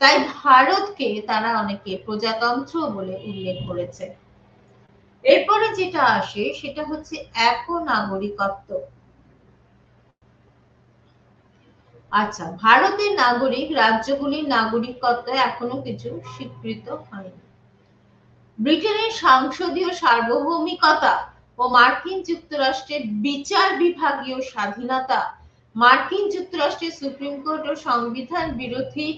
তাই ভারতকে তারা অনেকে প্রজাতন্ত্র বলে উল্লেখ করেছে। এরপরে যেটা আসে সেটা হচ্ছে একনাগরিকত্ব। আচ্ছা, ভারতের নাগরিক রাজ্যগুলির নাগরিকত্ব এখনো কিছু স্বীকৃত হয়নি। ব্রিটেনের সংসদীয় সার্বভৌমিকতা ও মার্কিন যুক্তরাষ্ট্রের বিচার বিভাগীয় স্বাধীনতা মার্কিন যুক্তরাষ্ট্রের সুপ্রিম কোর্ট ও সংবিধান বিরোধী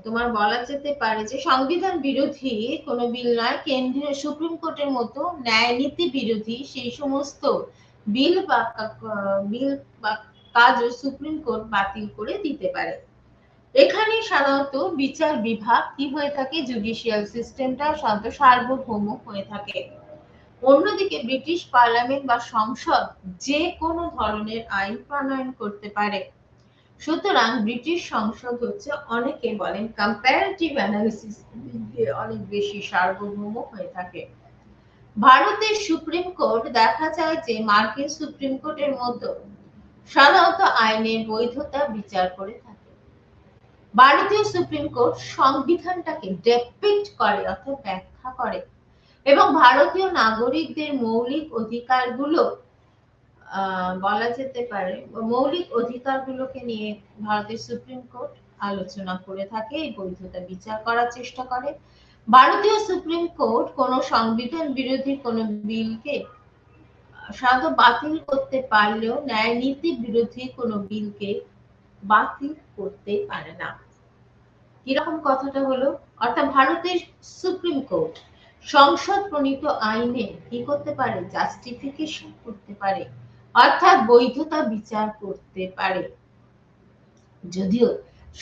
তোমার বলা যেতে পারে যে সংবিধান বিরোধী কোনো বিল নয়, কেন্দ্রীয় সুপ্রিম কোর্টের মতো ন্যায় নীতি বিরোধী সেই সমস্ত বিল বা কাজও সুপ্রিম কোর্ট বাতিল করে দিতে পারে। এখানে সাধারণত বিচার বিভাগ কি হয়ে থাকে, জুডিশিয়াল সিস্টেমটা সাধারণত সার্বভৌম হয়ে থাকে। অন্যদিকে ব্রিটিশ পার্লামেন্ট বা সংসদ যে কোনো ধরনের আইন প্রণয়ন করতে পারে। সুতরাং ব্রিটিশ সংসদ হচ্ছে অনেকে বলেন কম্পারেটিভ অ্যানালিসিস দিয়ে অনেক বেশি সার্বভৌম হয়ে থাকে। ভারতের সুপ্রিম কোর্ট দেখা যায় যে মার্কিন সুপ্রিম কোর্টের মতো সাধারণত আইনের বৈধতা বিচার করে থাকে। ভারতীয় সুপ্রিম কোর্ট সংবিধানটাকে ডেপিক্ট করে অর্থাৎ ব্যাখ্যা করে এবং ভারতীয় নাগরিকদের মৌলিক অধিকারগুলো বলা যেতে পারে মৌলিক অধিকারগুলোকে নিয়ে ভারতের সুপ্রিম কোর্ট আলোচনা করে থাকে, বৈধতা বিচার করার চেষ্টা করে। ভারতীয় সুপ্রিম কোর্ট কোনো সংবিধান বিরোধী কোনো বিলকে সাধারণত বাতিল করতে পারলেও ন্যায় নীতি বিরোধী কোনো বিলকে বাতিল করতে পারে না। কিরকম কথাটা হলো, অর্থাৎ ভারতের সুপ্রিম কোর্ট সংসদ প্রণীত আইনে কি করতে পারে, জাস্টিফিকেশন করতে পারে, অর্থাৎ বৈধতা বিচার করতে পারে। যদিও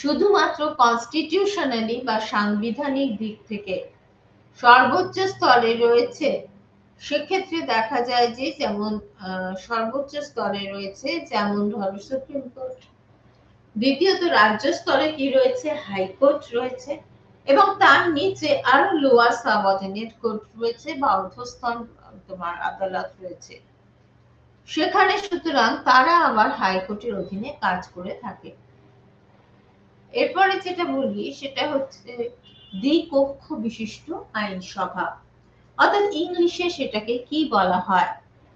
শুধুমাত্র কনস্টিটিউশনালি বা সাংবিধানিক দিক থেকে সর্বোচ্চ স্তরে রয়েছে, সেক্ষেত্রে দেখা যায় যে যেমন সর্বোচ্চ স্তরে রয়েছে যেমন ধরো সুপ্রিম কোর্ট, দ্বিতীয়ত রাজ্য স্তরে কি রয়েছে, হাইকোর্ট রয়েছে, এবং তার নিচে আরো লোয়ার সাবঅর্ডিনেট কোর্ট রয়েছে বা অধস্তন তোমার আদালত রয়েছে। সেখানে সুতরাং তারা আবার হাইকোর্টের অধীনে কাজ করে থাকে। এরপরে যেটা বলি সেটা হচ্ছে দ্বিকক্ষ বিশিষ্ট আইনসভা, অর্থাৎ ইংলিশে সেটাকে কি বলা হয়,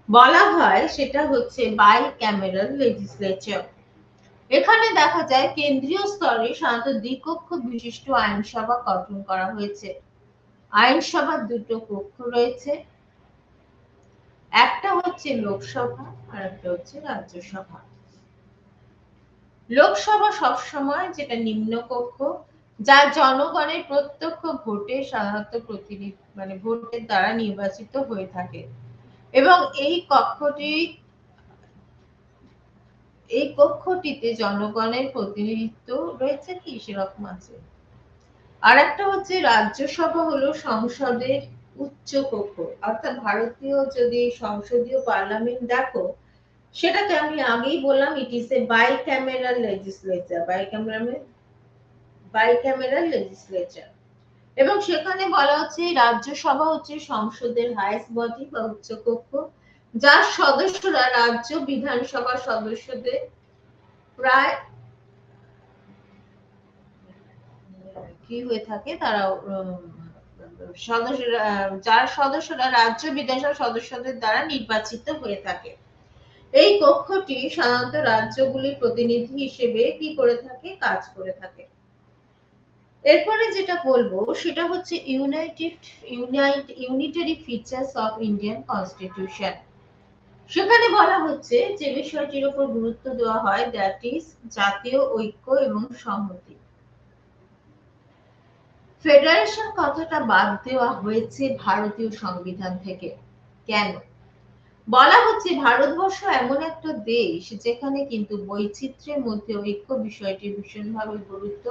বলা হয় সেটা হচ্ছে বাই ক্যামেরাল লেজিসলেচার। এখানে দেখা যায় কেন্দ্রীয় স্তরে সাধারণত দ্বিকক্ষ বিশিষ্ট আইনসভা গঠন করা হয়েছে। আইনসভার দুটো কক্ষ রয়েছে, একটা হচ্ছে লোকসভা আর একটা হচ্ছে রাজ্যসভা। লোকসভা সবসময় যেটা নিম্নকক্ষ, যা জনগণের প্রত্যক্ষ ভোটে সাধারণত প্রতিনিধি মানে ভোটের দ্বারা নির্বাচিত হয়ে থাকে, এবং এই কক্ষটিতে জনগণের প্রতিনিধিত্ব রয়েছে কি সেরকম আছে। আর একটা হচ্ছে রাজ্যসভা, হলো সংসদের উচ্চ কক্ষ, অর্থাৎ ভারতীয় যদি সংসদীয় পার্লামেন্ট দেখো, সেটাকে আমি আগেই বললাম ইট is A bicameral legislature, bicameral legislature. এবং সেখানে বলা হচ্ছে রাজ্যসভা হচ্ছে সংসদের হাইয়েস্ট বডি বা উচ্চকক্ষ, যার সদস্যরা রাজ্য বিধানসভার সদস্যদের প্রায় কি হয়ে থাকে, তারা যার সদস্যরা রাজ্য বিধানসভার সদস্যদের দ্বারা নির্বাচিত হয়ে থাকে। এই কক্ষটি সাধারণত রাজ্যগুলির প্রতিনিধি হিসেবে কি করে থাকে, কাজ করে থাকে। এরপরে যেটা বলবো সেটা হচ্ছে unitary features of Indian constitution. সেখানে বলা হচ্ছে যে বিষয়টির উপর গুরুত্ব দেওয়া হয়, দ্যাট ইজ জাতীয় ঐক্য এবং সংহতি। ফেডারেশন কথাটা বাদ দেওয়া হয়েছে ভারতীয় সংবিধান থেকে। কেন? বলা হচ্ছে ভারতবর্ষ এমন একটা দেশ যেখানে কিন্তু বৈচিত্র্যের মধ্যে ঐক্য বিষয়টি ভীষণভাবে গুরুত্ব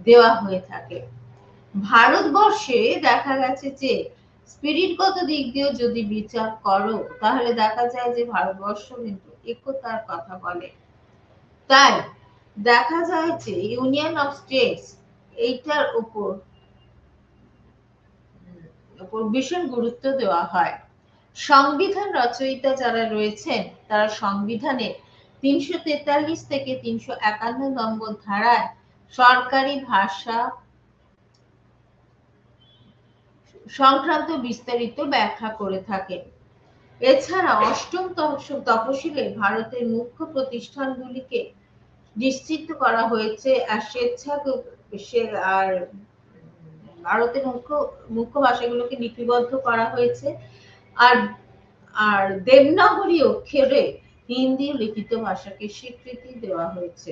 দেওয়া হয়ে থাকে। ভারতবর্ষে দেখা গেছে যে স্পিরিটগত দিক দিয়ে যদি বিচার করো, তাহলে দেখা যায় যে ভারতবর্ষ কিন্তু একতার কথা বলে। তাই দেখা যায় যে ইউনিয়ন অফ স্টেটস এইটার উপর ভীষণ গুরুত্ব দেওয়া হয়। সংবিধান রচয়িতা যারা রয়েছেন তারা সংবিধানের ৩৪৩ থেকে ৩৫১ নম্বর ধারায় সরকারি ভাষা সংক্রান্ত বিস্তারিত ব্যাখ্যা করে থাকেন। এছাড়া অষ্টম তফসিলে ভারতের মুখ্য প্রতিষ্ঠানগুলিকে নিশ্চিত করা হয়েছে, আর আর ভারতের মুখ্য ভাষাগুলোকে লিপিবদ্ধ করা হয়েছে, আর আর দেবনাগরী অক্ষরে হিন্দি লিখিত ভাষাকে স্বীকৃতি দেওয়া হয়েছে।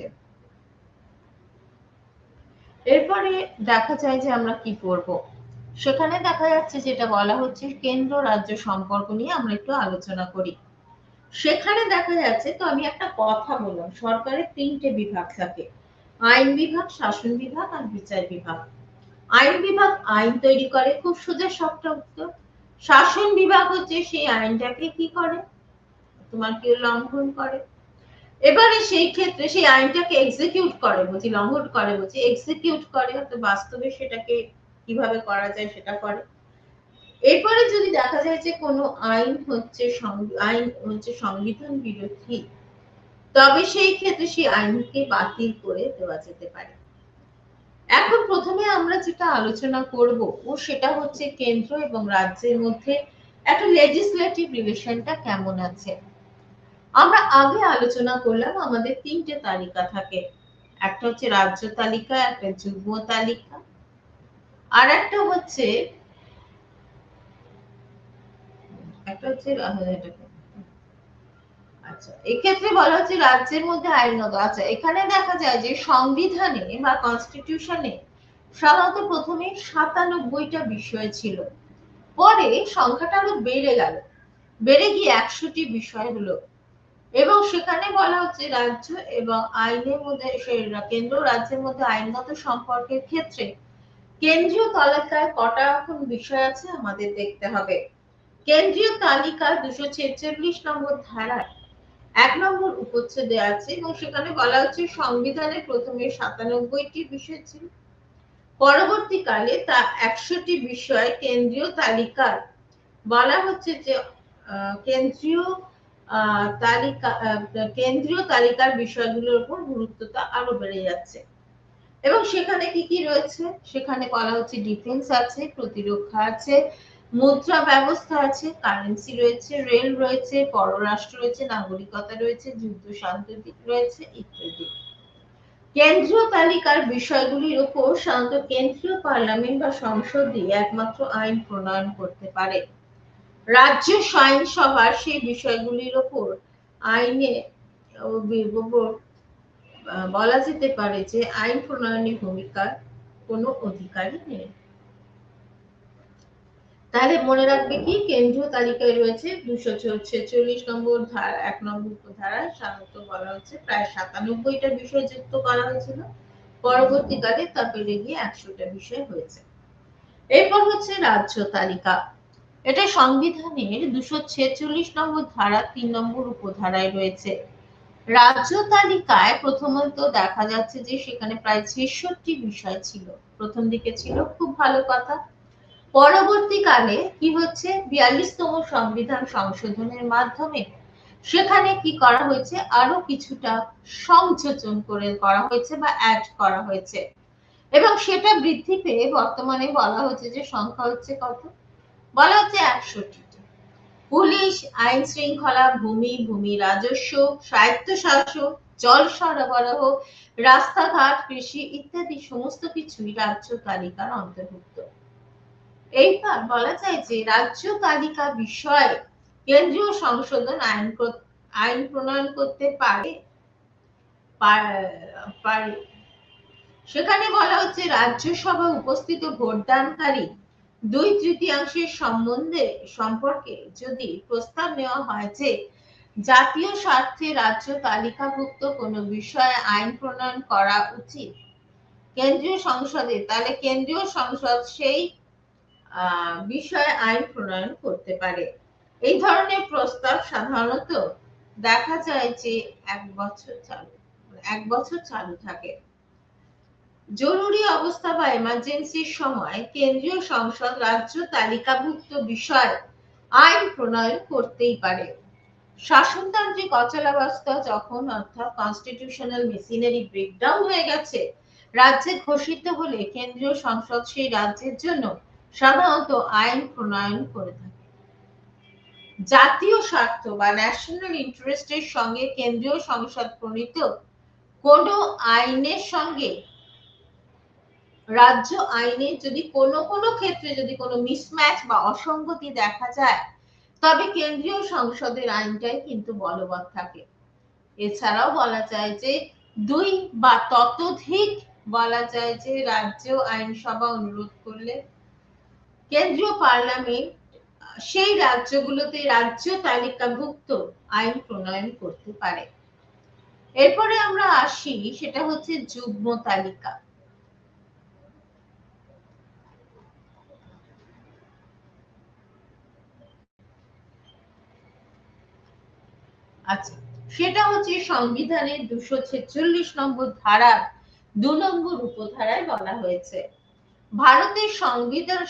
এরপরে দেখা যায় যে আমরা কি করব, সেখানে দেখা যাচ্ছে যেটা বলা হচ্ছে কেন্দ্র রাজ্য সম্পর্ক নিয়ে আমরা একটু আলোচনা করি। সেখানে দেখা যাচ্ছে, তো আমি একটা কথা বললাম, সরকারের ৩টে বিভাগ থাকে, আইন বিভাগ, শাসন বিভাগ আর বিচার বিভাগ। আইন বিভাগ আইন তৈরি করে, খুব সোজা সাপটা উত্তর। শাসন বিভাগ হচ্ছে সেই আইনটাকে কি করে, তোমার কি লঙ্ঘন করে। এবারে সেই ক্ষেত্রে সেই আইনটাকে এক্সিকিউট করে, বলছি লঙ্ঘন করে, বলছি এক্সিকিউট করে, অর্থাৎ বাস্তবে সেটাকে কিভাবে করা যায় সেটা করে। এরপরে যদি দেখা যায় যে কোনো আইন হচ্ছে সংবিধান বিরোধী, তবে সেই ক্ষেত্রে সেই আইনকে বাতিল করে দেওয়া যেতে পারে। এখন প্রথমে আমরা যেটা আলোচনা করব সেটা হচ্ছে কেন্দ্র এবং রাজ্যের মধ্যে একটা লেজিসলেটিভ রিলেশনটা কেমন আছে। আমরা আগে আলোচনা করলাম আমাদের 3টে তালিকা থাকে, একটা হচ্ছে রাজ্য তালিকা, একটা যুগ্ম তালিকা, আর একটা হচ্ছে আচ্ছা, এক্ষেত্রে বলা হচ্ছে রাজ্যের মধ্যে আইনগত। আচ্ছা, এখানে দেখা যায় যে সংবিধানে বা কনস্টিটিউশনে সাধারণত প্রথমে ৯৭টা বিষয় ছিল, পরে সংখ্যাটা আরো বেড়ে গেল, বেড়ে গিয়ে ১০০টি বিষয় হলো। এবং সেখানে বলা হচ্ছে রাজ্য এবং আইনের মধ্যে কেন্দ্র রাজ্যের মধ্যে আইনগত সম্পর্কের ক্ষেত্রে কেন্দ্রীয় তালিকায় কটা এখন বিষয় আছে আমাদের দেখতে হবে। কেন্দ্রীয় তালিকা 246 নম্বর ধারায় 1 নম্বর উপচ্ছেদে আছে এবং সেখানে বলা হচ্ছে সংবিধানে প্রথমে 97টি বিষয় ছিল, পরবর্তীকালে তা 100টি বিষয় কেন্দ্রীয় তালিকার বলা হচ্ছে যে কেন্দ্রীয় তালিকার বিষয়গুলোর উপর গুরুত্বটা আরো বেড়ে যাচ্ছে। এবং সেখানে কি কি রয়েছে, সেখানে বলা হচ্ছে ডিফেন্স আছে, প্রতিরক্ষা আছে, মুদ্রা ব্যবস্থা আছে, কারেন্সি রয়েছে, রেল রয়েছে, পররাষ্ট্র রয়েছে, নাগরিকতা রয়েছে, যুদ্ধ শান্তি রয়েছে ইত্যাদি। কেন্দ্রীয় তালিকার বিষয়গুলির উপর সাধারণত কেন্দ্রীয় পার্লামেন্ট বা সংসদই একমাত্র আইন প্রণয়ন করতে পারে। রাজ্য আইনসভার সেই বিষয়গুলির উপর আইনে বলা যেতে পারে যে আইন প্রণয়নের ভূমিকার কোনো অধিকারই নেই। তাহলে মনে রাখবে কি, কেন্দ্রীয় তালিকায় রয়েছে 246 নম্বর ধারা 1 নম্বর উপধারায় সাধারণত বলা হচ্ছে প্রায় 97টা বিষয় যুক্ত করা হয়েছিল, পরবর্তীকালে তা বেড়ে গিয়ে 100টা বিষয় হয়েছে। এরপর হচ্ছে রাজ্য তালিকা। এটা সংবিধানের 246 নম্বর ধারা 3 নম্বর উপধারায় রয়েছে। রাজ্য তালিকায় প্রথমত দেখা যাচ্ছে যে সেখানে প্রায় 66টি বিষয় ছিল, প্রথম দিকে ছিল, খুব ভালো কথা। পরবর্তীকালে কি হচ্ছে, 42তম সংবিধান সংশোধনের মাধ্যমে সেখানে কি করা হয়েছে, আরো কিছুটা সংযোজন করা হয়েছে বা অ্যাড করা হয়েছে এবং সেটা বৃদ্ধি পেয়ে বর্তমানে বলা হচ্ছে যে সংখ্যা হচ্ছে কত, বলা হচ্ছে 100টি। পুলিশ, আইন শৃঙ্খলা, ভূমি রাজস্ব, স্বায়ত্তশাসন, জল সরবরাহ, রাস্তাঘাট, কৃষি ইত্যাদি সমস্ত কিছুই রাজ্য তালিকার অন্তর্ভুক্ত। এইবার বলা যায় যে রাজ্য তালিকা বিষয়ে কেন্দ্রীয় সংশোধন আইন প্রণয়ন করতে পারে। সেখানে বলা হচ্ছে রাজ্যসভা উপস্থিত ভোটদানকারী 2/3 সম্পর্কে যদি প্রস্তাব নেওয়া হয় যে জাতীয় স্বার্থে রাজ্য তালিকাভুক্ত কোনো বিষয়ে আইন প্রণয়ন করা উচিত কেন্দ্রীয় সংসদে, তাহলে কেন্দ্রীয় সংসদ সেই বিষয়ে আইন প্রণয়ন করতে পারে। এই ধরনের প্রস্তাব সাধারণত দেখা যায় যে 1 বছর চালু থাকে। জরুরি অবস্থা বা এমার্জেন্সির সময় কেন্দ্রীয় সংসদ রাজ্য তালিকাভুক্ত বিষয় আইন প্রণয়ন করতেই পারে। শাসনতান্ত্রিক অচলাবস্থা যখন, অর্থাৎ কনস্টিটিউশনাল মেশিনারি ব্রেকডাউন হয়ে গেছে, রাজ্যে ঘোষিত হলে কেন্দ্রীয় সংসদ সেই রাজ্যের জন্য সাধারণত আইন প্রণয়ন করে থাকে। জাতীয় স্বার্থ বা ন্যাশনাল ইন্টারেস্টের সঙ্গে কেন্দ্রীয় সংসদ প্রণীত কোনো আইনের সঙ্গে রাজ্য আইনে যদি কোনো ক্ষেত্রে যদি কোনো মিসম্যাচ বা অসঙ্গতি দেখা যায়, তবে কেন্দ্রীয় সংসদের আইনটাই কিন্তু বলবৎ থাকে। এছাড়াও বলা যায় যে 2 বা ততোধিক বলা যায় যে রাজ্য আইনসভা অনুরোধ করলে কেন্দ্রীয় পার্লামেন্ট সেই রাজ্যগুলোতে রাজ্য তালিকাভুক্ত আইন প্রণয়ন করতে পারে। এরপরে আমরা আসি, সেটা হচ্ছে যুগ্ম তালিকা। আচ্ছা, সেটা হচ্ছে সংবিধানের 246 নম্বর ধারার 2 নম্বর উপধারায় বলা হয়েছে ভারতের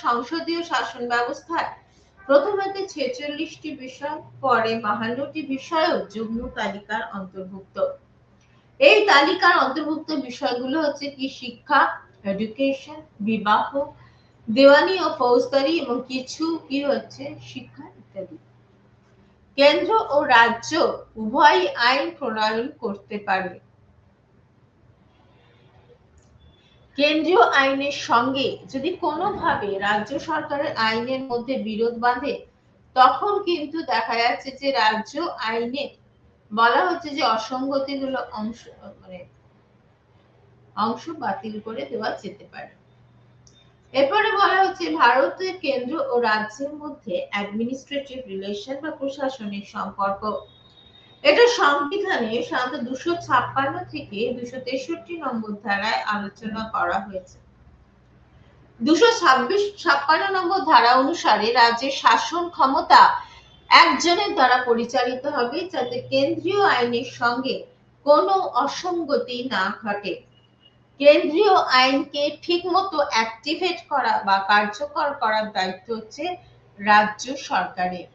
সংসদীয় শাসন ব্যবস্থায় প্রথমত 46টি বিষয়, পরে 52টি বিষয়ও যুগ্ম তালিকার অন্তর্ভুক্ত। এই তালিকার অন্তর্ভুক্ত বিষয়গুলো হচ্ছে কি, শিক্ষা, এডুকেশন, বিবাহ, দেওয়ানি ও ফৌজদারি এবং কিছু কি হচ্ছে শিক্ষা ইত্যাদি। কেন্দ্র ও রাজ্য উভয় আইন প্রণয়ন করতে পারে। কেন্দ্রীয় আইনের সঙ্গে যদি কোনোভাবে রাজ্য সরকারের আইনের মধ্যে বিরোধ বাঁধে, তখন কিন্তু দেখা যাচ্ছে যে রাজ্য আইনে বলা হচ্ছে যে অসঙ্গতিগুলো অংশ বাতিল করে দেওয়া যেতে পারে। এরপরে বলা হচ্ছে ভারতের কেন্দ্র ও রাজ্যের মধ্যে অ্যাডমিনিস্ট্রেটিভ রিলেশন বা প্রশাসনিক সম্পর্ক। এটা সংবিধানে সাধারণত 256 থেকে 263 নম্বর ধারায় আলোচনা করা হয়েছে। 256 নম্বর ধারা অনুসারে রাজ্যের শাসন ক্ষমতা একজনের দ্বারা পরিচালিত হবে যাতে কেন্দ্রীয় আইনের সঙ্গে কোনো অসঙ্গতি না ঘটে। কেন্দ্রীয় আইনকে ঠিকমতো অ্যাক্টিভেট করা বা কার্যকর করার দায়িত্ব হচ্ছে রাজ্য সরকারের।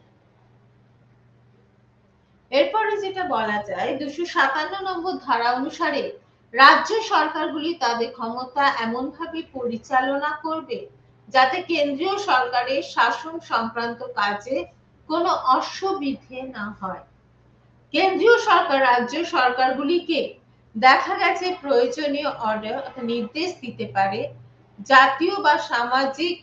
এরপরে যেটা বলা যায় 257 নম্বর ধারা অনুসারে রাজ্য সরকারগুলি তাদের ক্ষমতা এমনভাবে পরিচালনা করবে যাতে কেন্দ্রীয় সরকারের শাসন সংক্রান্ত কাজে কোনো অসুবিধে না হয়। কেন্দ্রীয় সরকার রাজ্য সরকারগুলিকে দেখা গেছে প্রয়োজনীয় অর্ডার অর্থাৎ নির্দেশ দিতে পারে জাতীয় বা সামাজিক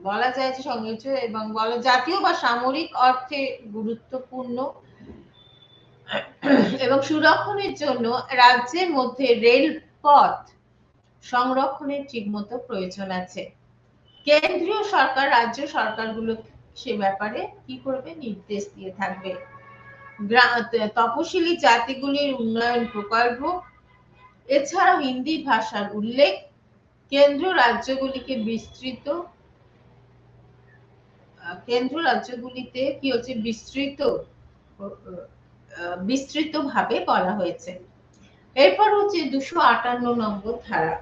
বলা যায় যে সংযোজ্য এবং জাতীয় বা সামরিক অর্থে গুরুত্বপূর্ণ এবং সুরক্ষণের জন্য রাজ্যের মধ্যে রেলপথ সংরক্ষণের ঠিকমতো প্রয়োজন আছে। কেন্দ্রীয় সরকার রাজ্য সরকারগুলো সে ব্যাপারে কি করবে নির্দেশ দিয়ে থাকবে। তপশিলি জাতিগুলির উন্নয়ন প্রকল্প এছাড়াও হিন্দি ভাষার উল্লেখ কেন্দ্র রাজ্যগুলিকে রাজ্যগুলিতে কি হচ্ছে বিস্তৃত ভাবে বলা হয়েছে। এরপর হচ্ছে 258 নম্বর ধারা।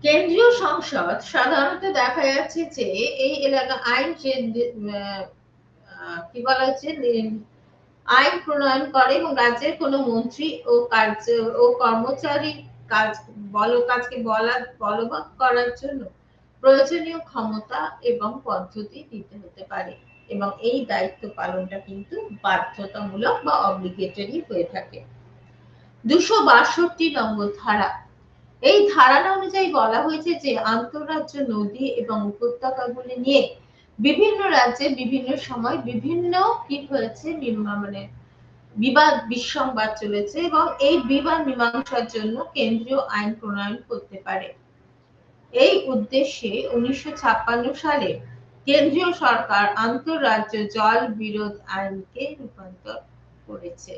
কেন্দ্রীয় সংসদ সাধারণত দেখা যাচ্ছে যে এই এলাকা আইন কি বলা হচ্ছে আইন প্রণয়ন করে এবং রাজ্যের কোনো মন্ত্রী ও কর্মচারী কাজকে বলবৎ করার জন্য প্রয়োজনীয় ক্ষমতা এবং পদ্ধতি দিতে হতে পারে এবং এই দায়িত্ব পালনটা কিন্তু বাধ্যতামূলক বা অব্লিগেটরি হয়ে থাকে। 262 নম্বর ধারা। এই ধারণা অনুযায়ী বলা হয়েছে যে আন্তঃরাজ্য নদী এবং উপত্যকাগুলি নিয়ে বিভিন্ন রাজ্যে বিভিন্ন সময় বিভিন্ন কি হয়েছে মানে বিবাদ বিসংবাদ চলেছে এবং এই বিবাদ মীমাংসার জন্য কেন্দ্রীয় আইন প্রণয়ন করতে পারে। এই উদ্দেশ্যে 1956 সালে কেন্দ্রীয় সরকার আন্তঃরাজ্য জল বিরোধ আইনকে রূপান্তর করেছে।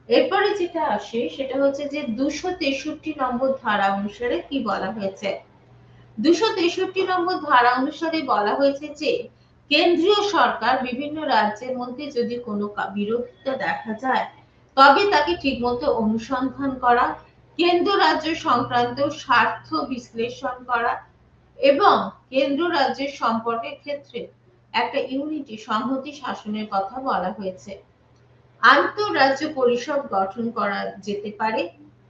এরপরে যেটা আসে সেটা হচ্ছে যে 263 নম্বর ধারা অনুসারে কি বলা হয়েছে। 263 নম্বর ধারা অনুসারে বলা হয়েছে যে কেন্দ্রীয় সরকার বিভিন্ন রাজ্যের মধ্যে যদি কোনো বিরোধিতা দেখা যায় তবে তাকে ঠিকমতো অনুসন্ধান করা, কেন্দ্র রাজ্য সংক্রান্ত স্বার্থ বিশ্লেষণ করা এবং কেন্দ্র রাজ্যের সম্পর্কের ক্ষেত্রে একটা ইউনিটি সংহতি শাসনের কথা বলা হয়েছে। আন্তঃরাজ্য পরিষদ গঠন করা যেতে পারে,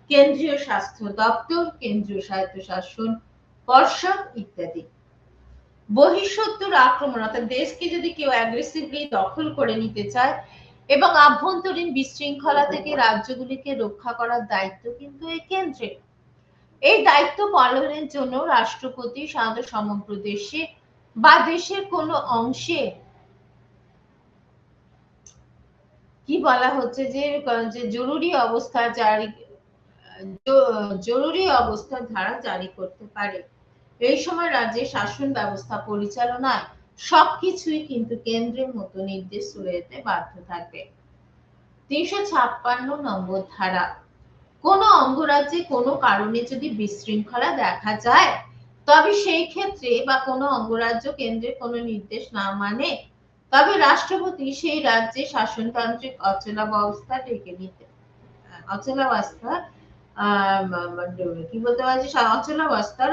কেন্দ্রীয় স্বাস্থ্য দপ্তর, কেন্দ্রীয় স্বায়ত্তশাসন পর্ষদ ইত্যাদি। বহিঃশত্রুর আক্রমণ অর্থাৎ দেশকে যদি কেউ অ্যাগ্রেসিভলি দখল করে নিতে চায় এবং আভ্যন্তরীণ বিশৃঙ্খলা থেকে রাজ্যগুলিকে রক্ষা করার দায়িত্ব কিন্তু এই কেন্দ্রের। এই দায়িত্ব পালনের জন্য রাষ্ট্রপতি সাধারণত সমগ্র দেশে বা দেশের কোনো অংশে কি বলা হচ্ছে যে জরুরি অবস্থা ধারা জারি করতে পারে। এই সময় রাজ্যের শাসন ব্যবস্থা পরিচালনায় সবকিছুই কিন্তু কেন্দ্রের মতো নির্দেশ চলে যেতে বাধ্য থাকবে। 356 নম্বর ধারা। কোন অঙ্গরাজ্যে কোনো কারণে যদি বিশৃঙ্খলা দেখা যায় তবে সেই ক্ষেত্রে বা কোনো অঙ্গরাজ্য কেন্দ্রের কোনো নির্দেশ না মানে তবে রাষ্ট্রপতি সেই রাজ্যে শাসনতান্ত্রিক অচলাবস্থা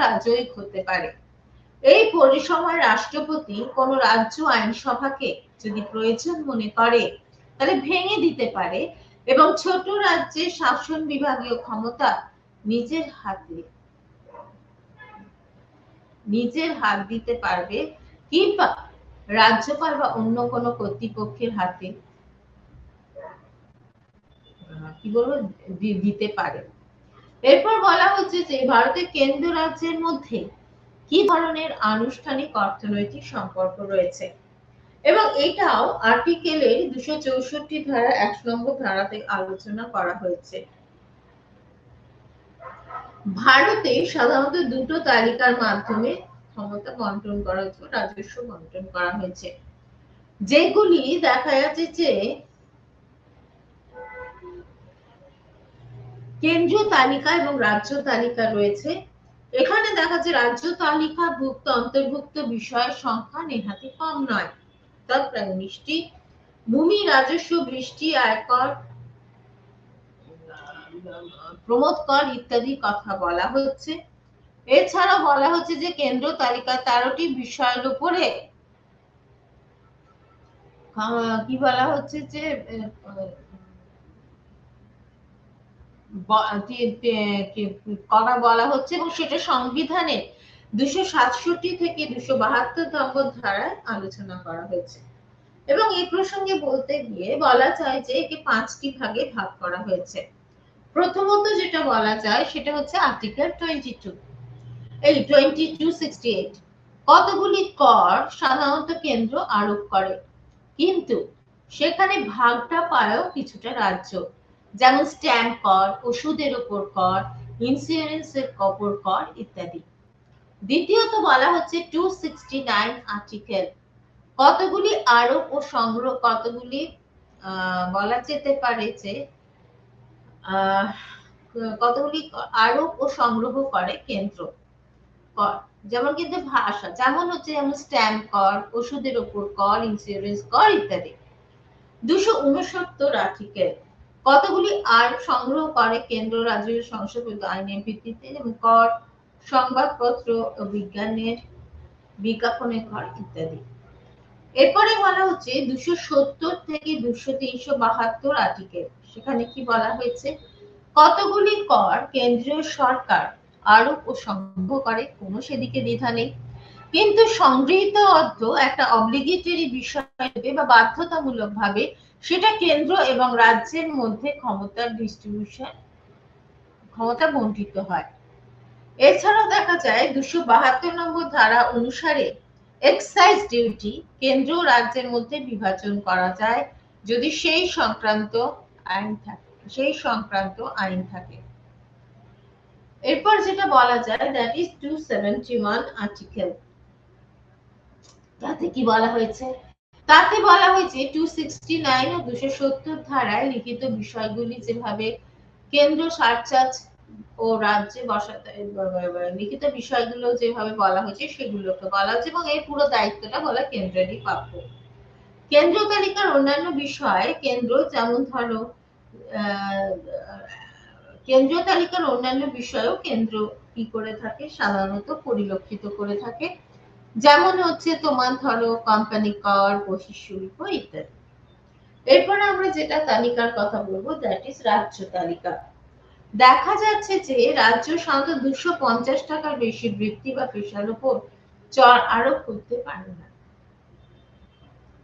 রাজনৈতিক হতে পারে। এই পরিসময় রাষ্ট্রপতি কোন রাজ্য আইনসভাকে যদি প্রয়োজন মনে করে তাহলে ভেঙে দিতে পারে এবং ছোট রাজ্যের শাসন বিভাগীয় ক্ষমতা নিজের হাত দিতে পারবে কিংবা রাজ্যপাল বা অন্য কোনো কর্তৃপক্ষের হাতে কি বলবো দিতে পারে। এরপর বলা হচ্ছে যে ভারতের কেন্দ্র রাজ্যের মধ্যে কি ধরনের আনুষ্ঠানিক অর্থনৈতিক সম্পর্ক রয়েছে এবং এটাও আর্টিকেলের 264 ধারা 1 নম্বর ধারাতে আলোচনা করা হয়েছে। ভারতে সাধারণত দুটো তালিকার মাধ্যমে ক্ষমতা বন্টন করার জন্য রাজস্ব বন্টন করা হয়েছে, যেগুলি দেখা যাচ্ছে যে কেন্দ্রীয় তালিকা এবং রাজ্য তালিকা রয়েছে। এখানে দেখা যায় রাজ্য তালিকাভুক্ত অন্তর্ভুক্ত বিষয়ের সংখ্যা নেহাতি কম নয়, তা প্রায় 19টি। ভূমি, রাজস্ব, বৃষ্টি, আয়কর, প্রমোদ কর ইত্যাদি কথা বলা হচ্ছে। এছাড়া বলা হচ্ছে যে কেন্দ্র তালিকা 13টি বিষয়ের উপরে কি বলা হচ্ছে যে কথা বলা হচ্ছে এবং সেটা সংবিধানের 267 থেকে 272 নম্বর ধারায় আলোচনা করা হয়েছে। এবং এই প্রসঙ্গে বলতে গিয়ে বলা যায় যে একে 5টি ভাগে ভাগ করা হয়েছে। প্রথমত যেটা বলা যায় সেটা হচ্ছে আর্টিকেল 2268। কতগুলি কর সাধারণত কেন্দ্র আরোপ করে, কিন্তু সেখানে ভাগটা পায়ও কিছুটা রাজ্য, যেমন স্ট্যাম্প কর, ওষুধের উপর কর, ইন্স্যুরেন্সের উপর কর ইত্যাদি। দ্বিতীয়ত বলা হচ্ছে 269 আর্টিকেল, কতগুলি আরোপ ও সংগ্রহ, কতগুলি বলা যেতে পারে যে কতগুলি আরোপ ও সংগ্রহ করে কেন্দ্র কর, যেমন কিন্তু ভাষা, যেমন হচ্ছে যেমন স্ট্যাম্প কর, ওষুধের উপর কর, ইন্স্যুরেন্স কর ইত্যাদি। 269 আর্টিকেল, কতগুলি আয় সংগ্রহ করে কেন্দ্র রাজ্যের সংশোধিত আইনের ভিত্তিতে, যেমন কর, সংবাদপত্র ও বিজ্ঞানের বিজ্ঞাপনের কর ইত্যাদি। এরপরে বলা হচ্ছে 270 থেকে 372 আর্টিকেল, সেখানে কি বলা হয়েছে, কতগুলি কর কেন্দ্রীয় সরকার আরোপ ও সংগ্রহ করে, কোনো সেদিকে দ্বিধা নেই, কিন্তু সংগৃহীত অর্থ একটা অব্লিগেটরি বিষয় বা বাধ্যতামূলক ভাবে সেটা কেন্দ্র এবং রাজ্যের মধ্যে ক্ষমতার ডিস্ট্রিবিউশন, ক্ষমতা বন্টিত হয়। এছাড়াও দেখা যায় 272 নম্বর ধারা অনুসারে এক্সাইজ ডিউটি কেন্দ্র ও রাজ্যের মধ্যে বিভাজন করা যায় যদি সেই সংক্রান্ত আইন থাকে। এরপর যেটা বলা যায় দ্যাট ইজ 271 আর্টিকেল। তাতে কি বলা হয়েছে, তাতে বলা হয়েছে 269 ও 270 ধারায় লিখিত বিষয়গুলি যেভাবে কেন্দ্র সারচার্জ ও রাজ্যে বসাতে, লিখিত বিষয়গুলো যেভাবে বলা হয়েছে সেগুলোকে বলা হচ্ছে এবং এর পুরো দায়িত্বটা বলা কেন্দ্রেরই প্রাপ্য। কেন্দ্র তালিকার অন্যান্য বিষয় কেন্দ্র, যেমন ধরো কেন্দ্রীয় তালিকার অন্যান্য বিষয়ও কেন্দ্র কি করে থাকে, সাধারণত পরিলক্ষিত করে থাকে, যেমন হচ্ছে তোমার ধরো কোম্পানি কর, বহিঃ শুল্ক ইত্যাদি। এরপরে আমরা যেটা তালিকার কথা বলবো দ্যাট ইজ রাজ্য তালিকা। দেখা যাচ্ছে যে রাজ্য সাধারণত 250 টাকার বেশি বৃত্তি বা পেশার উপর চর আরোপ করতে পারে না।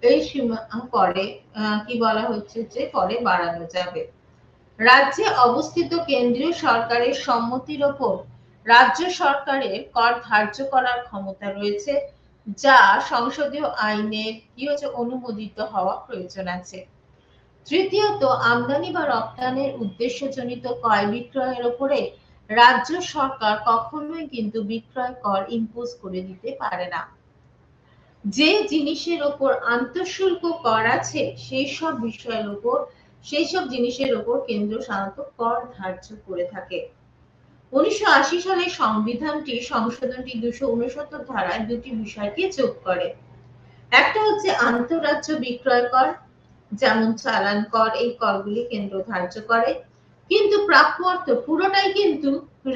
এই সীমা পরে কি বলা হচ্ছে যে পরে বাড়ানো যাবে। রাজ্যে অবস্থিত কেন্দ্রীয় সরকারের সম্মতির উপর রাজ্য সরকারের কর ধার্য করার ক্ষমতা রয়েছে, যা সংসদীয় আইনের কি হচ্ছে অনুমোদিত হওয়া প্রয়োজন আছে। তৃতীয়ত আমদানি বা রপ্তানির উদ্দেশ্যজনিত ক্রয় বিক্রয়ের উপরে রাজ্য সরকার কখনোই কিন্তু বিক্রয় কর ইম্পোজ করে দিতে পারে না। যে জিনিসের উপর আন্তঃশুল্ক কর আছে সেই সব জিনিসের উপর কেন্দ্র সাধারণত কর ধার্য করে থাকে। 1980 সালের সংবিধানটি সংশোধনটি 269 ধারায় দুটি বিষয়কে যোগ করে। একটা হচ্ছে আন্তঃরাজ্য বিক্রয় কর, যেমন চালান কর, এই করগুলি কেন্দ্র ধার্য করে, কিন্তু প্রাপ্য অর্থ পুরোটাই কিন্তু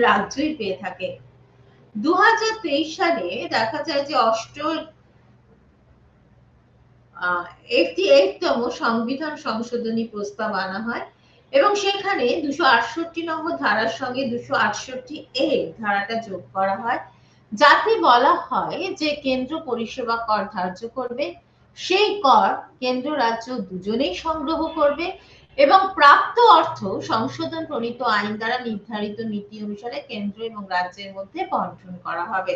রাজ্যই পেয়ে থাকে। 2023 সালে দেখা যায় যে 88তম সংবিধান সংশোধনী প্রস্তাব আনা হয় এবং সেখানে 268 নম্বর ধারার সঙ্গে 268A ধারাটা যোগ করা হয়, যাতে বলা হয় যে কেন্দ্র পরিষেবা কর ধার্য করবে, সেই কর কেন্দ্র রাজ্য দুজনেই সংগ্রহ করবে এবং প্রাপ্ত অর্থ সংশোধন প্রণীত আইন দ্বারা নির্ধারিত নীতি অনুসারে কেন্দ্র এবং রাজ্যের মধ্যে বন্টন করা হবে।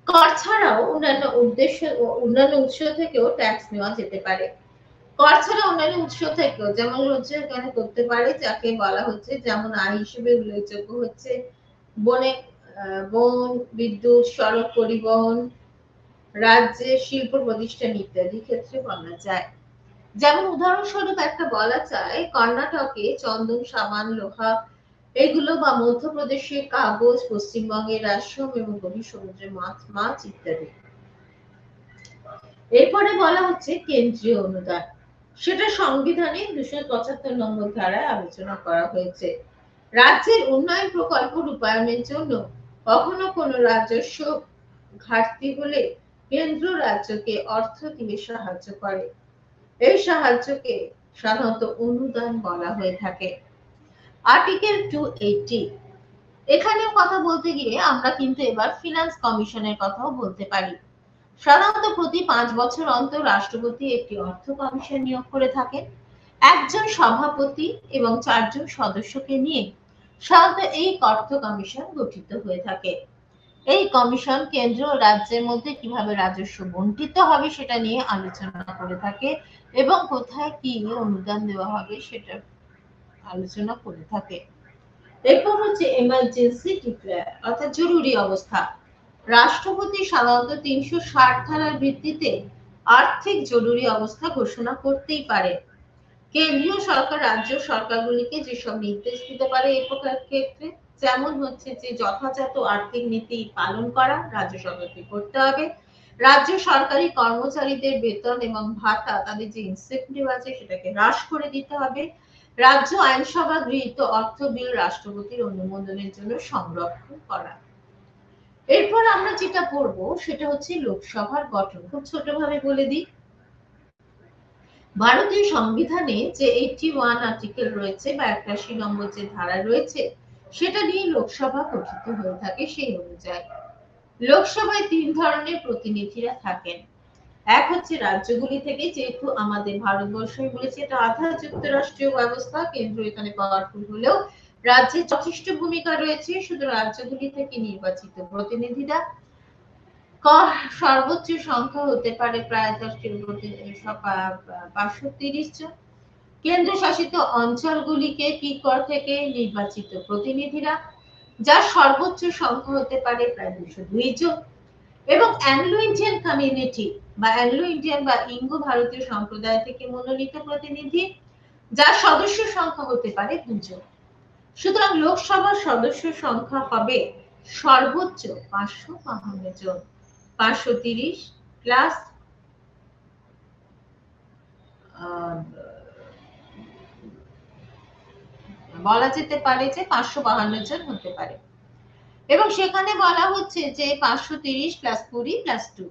কর ছাড়াও অন্যান্য উৎস থেকেও ট্যাক্স নেওয়া যেতে পারে। কর ছাড়া অন্যান্য উৎস থেকেও যেমন হচ্ছে এখানে করতে পারে, যাকে বলা হচ্ছে যেমন আয় হিসেবে উল্লেখযোগ্য হচ্ছে বন, বিদ্যুৎ, সড়ক পরিবহন, রাজ্যের শিল্প প্রতিষ্ঠান ইত্যাদি ক্ষেত্রে বলা যায়। যেমন উদাহরণস্বরূপ একটা বলা যায় কর্ণাটকে চন্দন, সাবান, লোহা, এগুলো বা মধ্যপ্রদেশে কাগজ, পশ্চিমবঙ্গের রেশম এবং গভীর সমুদ্রের মাছ ইত্যাদি। এরপরে বলা হচ্ছে কেন্দ্রীয় অনুদান, সেটা সংবিধানে 275 নম্বর ধারায় আলোচনা করা হয়েছে। রাজ্যের উন্নয়ন প্রকল্প রূপায়ণের জন্য কখনো কোনো রাজস্ব ঘাটতি হলে কেন্দ্র রাজ্যকে অর্থ দিয়ে সাহায্য করে। এই সাহায্যকে সাধারণত অনুদান বলা হয়ে থাকে। আর্টিকেল 280, এখানে কথা বলতে গিয়ে আমরা কিন্তু এবার ফিনান্স কমিশনের কথাও বলতে পারি। সাধারণত প্রতি 5 বছর অন্তর রাষ্ট্রপতি একটি অর্থ কমিশন নিয়োগ করে থাকেন, একজন সভাপতি এবং 4 জন সদস্যকে নিয়ে সাধারণত এই অর্থ কমিশন গঠিত হয়ে থাকে। এই কমিশন কেন্দ্র ও রাজ্যের মধ্যে কিভাবে রাজস্ব বণ্টিত হবে সেটা নিয়ে আলোচনা করে থাকে এবং কোথায় কি অনুদান দেওয়া হবে সেটা আলোচনা করে থাকে। এরপর হচ্ছে এমার্জেন্সি ডিক্লেয়ার অর্থাৎ জরুরি অবস্থা। রাষ্ট্রপতি সাধারণত 360 ধারার ভিত্তিতে আর্থিক জরুরি অবস্থা ঘোষণা করতেই পারে। কেন্দ্রীয় সরকার রাজ্য সরকারগুলিকে যেসব নির্দেশ দিতে পারে এই প্রকার ক্ষেত্রে, যেমন হচ্ছে যে যথাযথ আর্থিক নীতি পালন করা রাজ্য সরকারকে করতে হবে। রাজ্য সরকারি কর্মচারীদের বেতন এবং ভাতা, তাদের যে ইনসেন্টিভ আছে সেটাকে হ্রাস করে দিতে হবে। রাজ্য আইনসভা গৃহীত অর্থ বিল রাষ্ট্রপতির অনুমোদনের জন্য সংরক্ষণ করা। এরপর আমরা যেটা পড়বো সেটা হচ্ছে লোকসভার গঠন। খুব ছোটভাবে বলে দিই, ভারতীয় সংবিধানে যে 81 আর্টিকেল রয়েছে বা 81 নম্বর যে ধারা রয়েছে সেটা নিয়ে লোকসভা গঠিত হয়ে থাকে। সেই অনুযায়ী লোকসভায় 3 ধরনের প্রতিনিধিরা থাকেন। এক হচ্ছে রাজ্যগুলি থেকে, যেহেতু আমাদের ভারতবর্ষ বলেছে এটা আধা যুক্তরাষ্ট্রীয় ব্যবস্থা, কেন্দ্র এখানে পাওয়ারফুল হলেও রাজ্যের যথেষ্ট ভূমিকা রয়েছে, শুধু রাজ্যগুলি থেকে নির্বাচিত প্রতিনিধিরা। সর্বোচ্চ সংখ্যা হতে পারে প্রায় 530 জন। কেন্দ্রশাসিত অঞ্চলগুলিকে কি কর থেকে নির্বাচিত প্রতিনিধিরা, যার সর্বোচ্চ সংখ্যা হতে পারে প্রায় 202 জন। এবং অ্যাংলো ইন্ডিয়ান কমিউনিটি বা অ্যাংলো ইন্ডিয়ান বা ইঙ্গো ভারতীয় সম্প্রদায় থেকে মনোনীত প্রতিনিধি, যার সদস্য সংখ্যা হতে পারে 2 জন। সুতরাং লোকসভার সদস্য সংখ্যা হবে সর্বোচ্চ 552 জন। 530 প্লাস বলা যেতে পারে যে 552 জন হতে পারে। এবং সেখানে বলা হচ্ছে যে 530 প্লাস 20 প্লাস 2।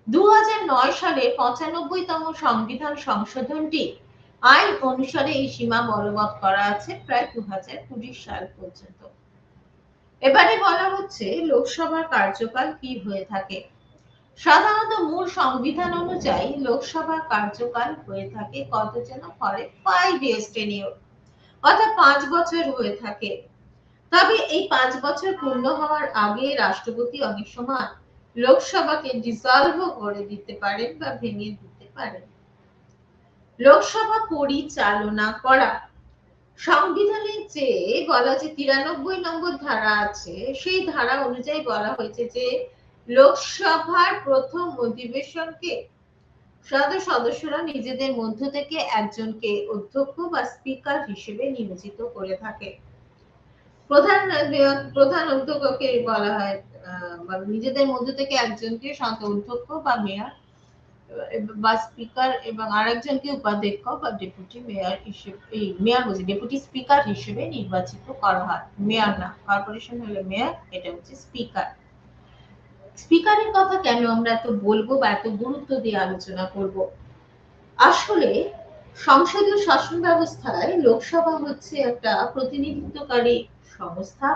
2009 সালে 95তম সংবিধান সংশোধনটি আইন অনুসারে এই সীমা বলবৎ করা আছে প্রায় 2020 সাল পর্যন্ত। এবারে বলা হচ্ছে লোকসভার কার্যকাল কি হয়ে থাকে। সাধারণত মূল সংবিধান অনুযায়ী লোকসভার কার্যকাল হয়ে থাকে কত যেন পরে 5 years tenure, অর্থাৎ 5 বছর হয়ে থাকে। তবে এই 5 বছর পূর্ণ হওয়ার আগে রাষ্ট্রপতি অনেক সময় লোকসভাকে ডিসলভ করে দিতে পারেন বা ভেঙে দিতে পারেন। লোকসভা পরিচালনা করা, সংবিধানের যে বলা যে 93 নম্বর ধারা আছে সেই ধারা অনুযায়ী বলা হয়েছে যে লোকসভার প্রথম অধিবেশনকে সদস্যরা নিজেদের মধ্য থেকে একজনকে অধ্যক্ষ বা স্পিকার হিসেবে নিয়োজিত করে থাকে। প্রধান অধ্যক্ষকে বলা হয় নিজেদের মধ্য থেকে একজনকে অধ্যক্ষ বা মেয়র বা স্পিকার এবং আরেকজনকে উপাধ্যক্ষ বা ডেপুটি মেয়র হিসেবে ডেপুটি স্পিকার হিসেবে নির্বাচিত করা হয়। মেয়র না, কর্পোরেশন হলে মেয়র, এটা হচ্ছে স্পিকার। স্পিকারের কথা কেন আমরা এত বলবো বা এত গুরুত্ব দিয়ে আলোচনা করব? আসলে সংসদীয় শাসন ব্যবস্থায় লোকসভা হচ্ছে একটা প্রতিনিধিত্বকারী সংস্থা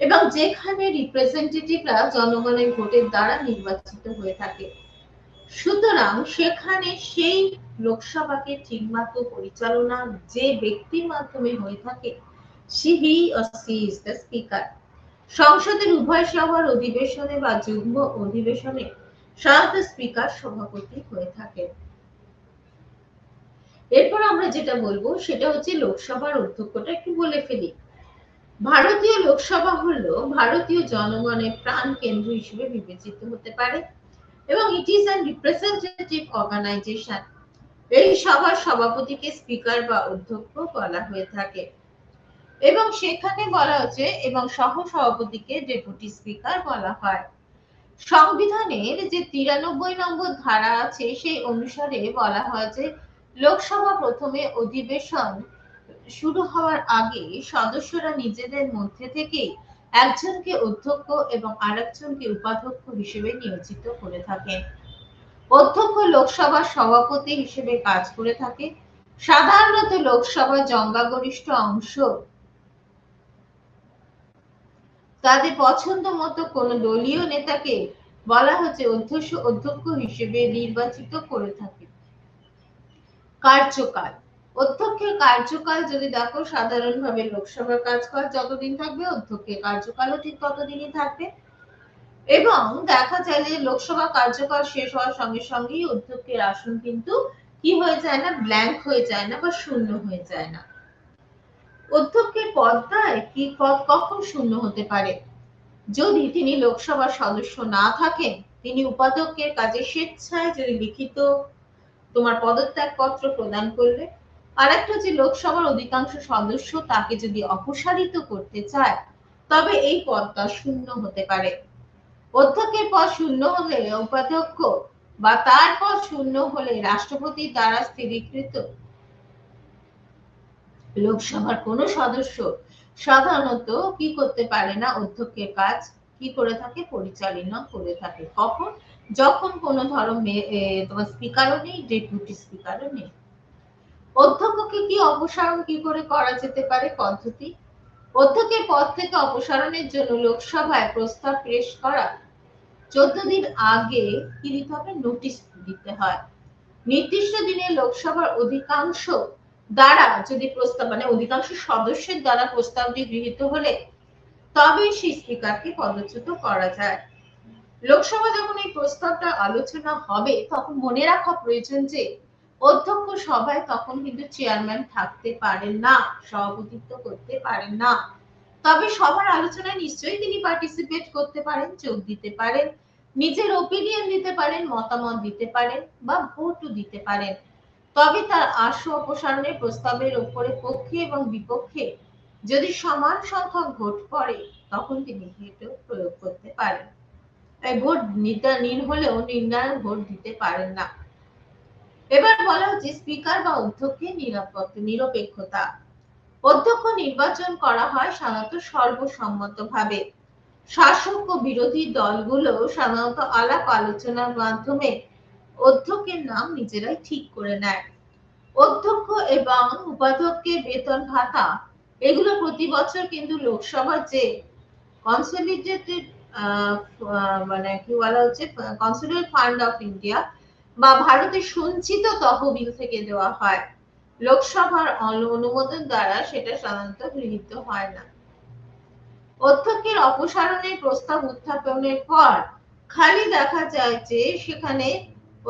এবং যেখানে রিপ্রেজেন্টেটিভরা জনগণের ভোটের দ্বারা নির্বাচিত হয়ে থাকে। সুতরাং সেখানে সেই লোকসভাকে ঠিকমতো পরিচালনা যে ব্যক্তির মাধ্যমে হয়ে থাকে he or she is the speaker। সংসদের উভয় সভার অধিবেশনে বা যুগ্ম অধিবেশনে সাধারণত স্পিকার সভাপতি হয়ে থাকে। এরপর আমরা যেটা বলবো সেটা হচ্ছে লোকসভার অধ্যক্ষটা একটু বলে ফেলি। ভারতীয় লোকসভা হলো ভারতীয় জনগণের প্রাণ কেন্দ্র হিসেবে বিবেচিত হতে পারে এবং it is an representative organisation. এই সভার সভাপতিকে স্পিকার বা অধ্যক্ষ বলা হয়ে থাকে। এবং সেখানে বলা হচ্ছে এবং সহ সভাপতিকে ডেপুটি স্পিকার বলা হয়। সংবিধানের যে 93 নম্বর ধারা আছে সেই অনুসারে বলা হয় যে লোকসভা প্রথমে অধিবেশন শুরু হওয়ার আগে সদস্যরা নিজেদের মধ্যে থেকে একজনকে অধ্যক্ষ এবং আরেকজনকে উপাধ্যক্ষ হিসেবে নিয়োজিত করে থাকেন। অধ্যক্ষ লোকসভার সভাপতি হিসেবে কাজ করে থাকে। সাধারণত লোকসভার সংখ্যাগরিষ্ঠ অংশ তাদের পছন্দ মতো কোন দলীয় নেতাকে বলা হচ্ছে অধ্যক্ষ হিসেবে নির্বাচিত করে থাকে। কার্যকাল, অধ্যক্ষের কার্যকাল যদি দেখো সাধারণভাবে লোকসভার কাজকাল যতদিন থাকবে অধ্যক্ষের কার্যকালও ঠিক ততদিনই থাকবে। এবং দেখা যায় যে লোকসভা কার্যকাল শেষ হওয়ার সঙ্গে সঙ্গেই অধ্যক্ষের আসন কিন্তু কি হয়ে যায় না, ব্ল্যাঙ্ক হয়ে যায় না বা শূন্য হয়ে যায় না। অধ্যক্ষের পদটায় কি পদ কখন শূন্য হতে পারে? যদি তিনি লোকসভার সদস্য না থাকেন, তিনি উপাধ্যক্ষের কাজে স্বেচ্ছায় যদি লিখিত তোমার পদত্যাগপত্র প্রদান করলে, আর একটা হচ্ছে লোকসভার অধিকাংশ সদস্য তাকে যদি অপসারিত করতে চায়, তবে এই পদটা শূন্য হতে পারে। অধ্যক্ষের পদ শূন্য হলে উপাধ্যক্ষ বা তার পদ শূন্য হলে রাষ্ট্রপতির দ্বারা স্থিরীকৃত লোকসভার কোন সদস্য সাধারণত কি করতে পারে না, অধ্যক্ষের কাজ কি করে থাকে, পরিচালনা করে থাকে। কখন? যখন কোন ধরো তোমার স্পিকারও নেই, ডেপুটি স্পিকারও নেই। অধ্যক্ষকে কি অপসারণ কি করে করা যেতে পারে? পদ্ধতি, অধ্যক্ষের পদ থেকে অপসারণের জন্য লোকসভায় প্রস্তাব পেশ করা 14 দিন আগে কি দিতে হবে? নোটিশ দিতে হয়। নির্দিষ্ট দিনে লোকসভার অধিকাংশ দ্বারা যদি প্রস্তাব মানে অধিকাংশ সদস্যের দ্বারা প্রস্তাবটি গৃহীত হলে তবে সেই স্পিকারকে পদচ্যুত করা যায়। লোকসভা যখন এই প্রস্তাবটা আলোচনা হবে তখন মনে রাখা প্রয়োজন যে অধ্যক্ষ সভায় তখন কিন্তু চেয়ারম্যান থাকতে পারেন না, সভাপতিত্ব করতে পারেন না। তবে সভার আলোচনায় নিশ্চয়ই তিনি পার্টিসিপেট করতে পারেন, যোগ দিতে পারেন, নিজের ওপিনিয়ন দিতে পারেন, মতামত দিতে পারেন বা ভোটও দিতে পারেন। তবে তার আশু অপসারণের প্রস্তাবের উপরে পক্ষে এবং বিপক্ষে যদি সমান সংখ্যক ভোট পড়ে তখন তিনি ভেটো প্রয়োগ করতে পারেন। তাই ভোট নির্ণয় হলেও নির্ণায়ক ভোট দিতে পারেন না। এবার বলা হচ্ছে স্পিকার বা অধ্যক্ষের নিরপেক্ষতা। অধ্যক্ষ নির্বাচন করা হয় সাধারণত সর্বসম্মতভাবে। শাসক ও বিরোধী দলগুলো সাধারণত আলাপ আলোচনার মাধ্যমে অধ্যক্ষের নাম নিজেরাই ঠিক করে নেয়। অধ্যক্ষ এবং উপাধ্যক্ষের বেতন ভাতা এগুলো প্রতি বছর কিন্তু লোকসভার যে কনসলিডেটেড মানে কি বলা হচ্ছে কনসলিডেটেড ফান্ড অফ ইন্ডিয়া বা ভারতের সঞ্চিত তহবিল থেকে দেওয়া হয়। লোকসভার অনুমোদন দ্বারা সেটা সাধারণত গৃহীত হয় না। অধ্যক্ষের অপসারণের প্রস্তাব উত্থাপনের পর খালি দেখা যায় যে সেখানে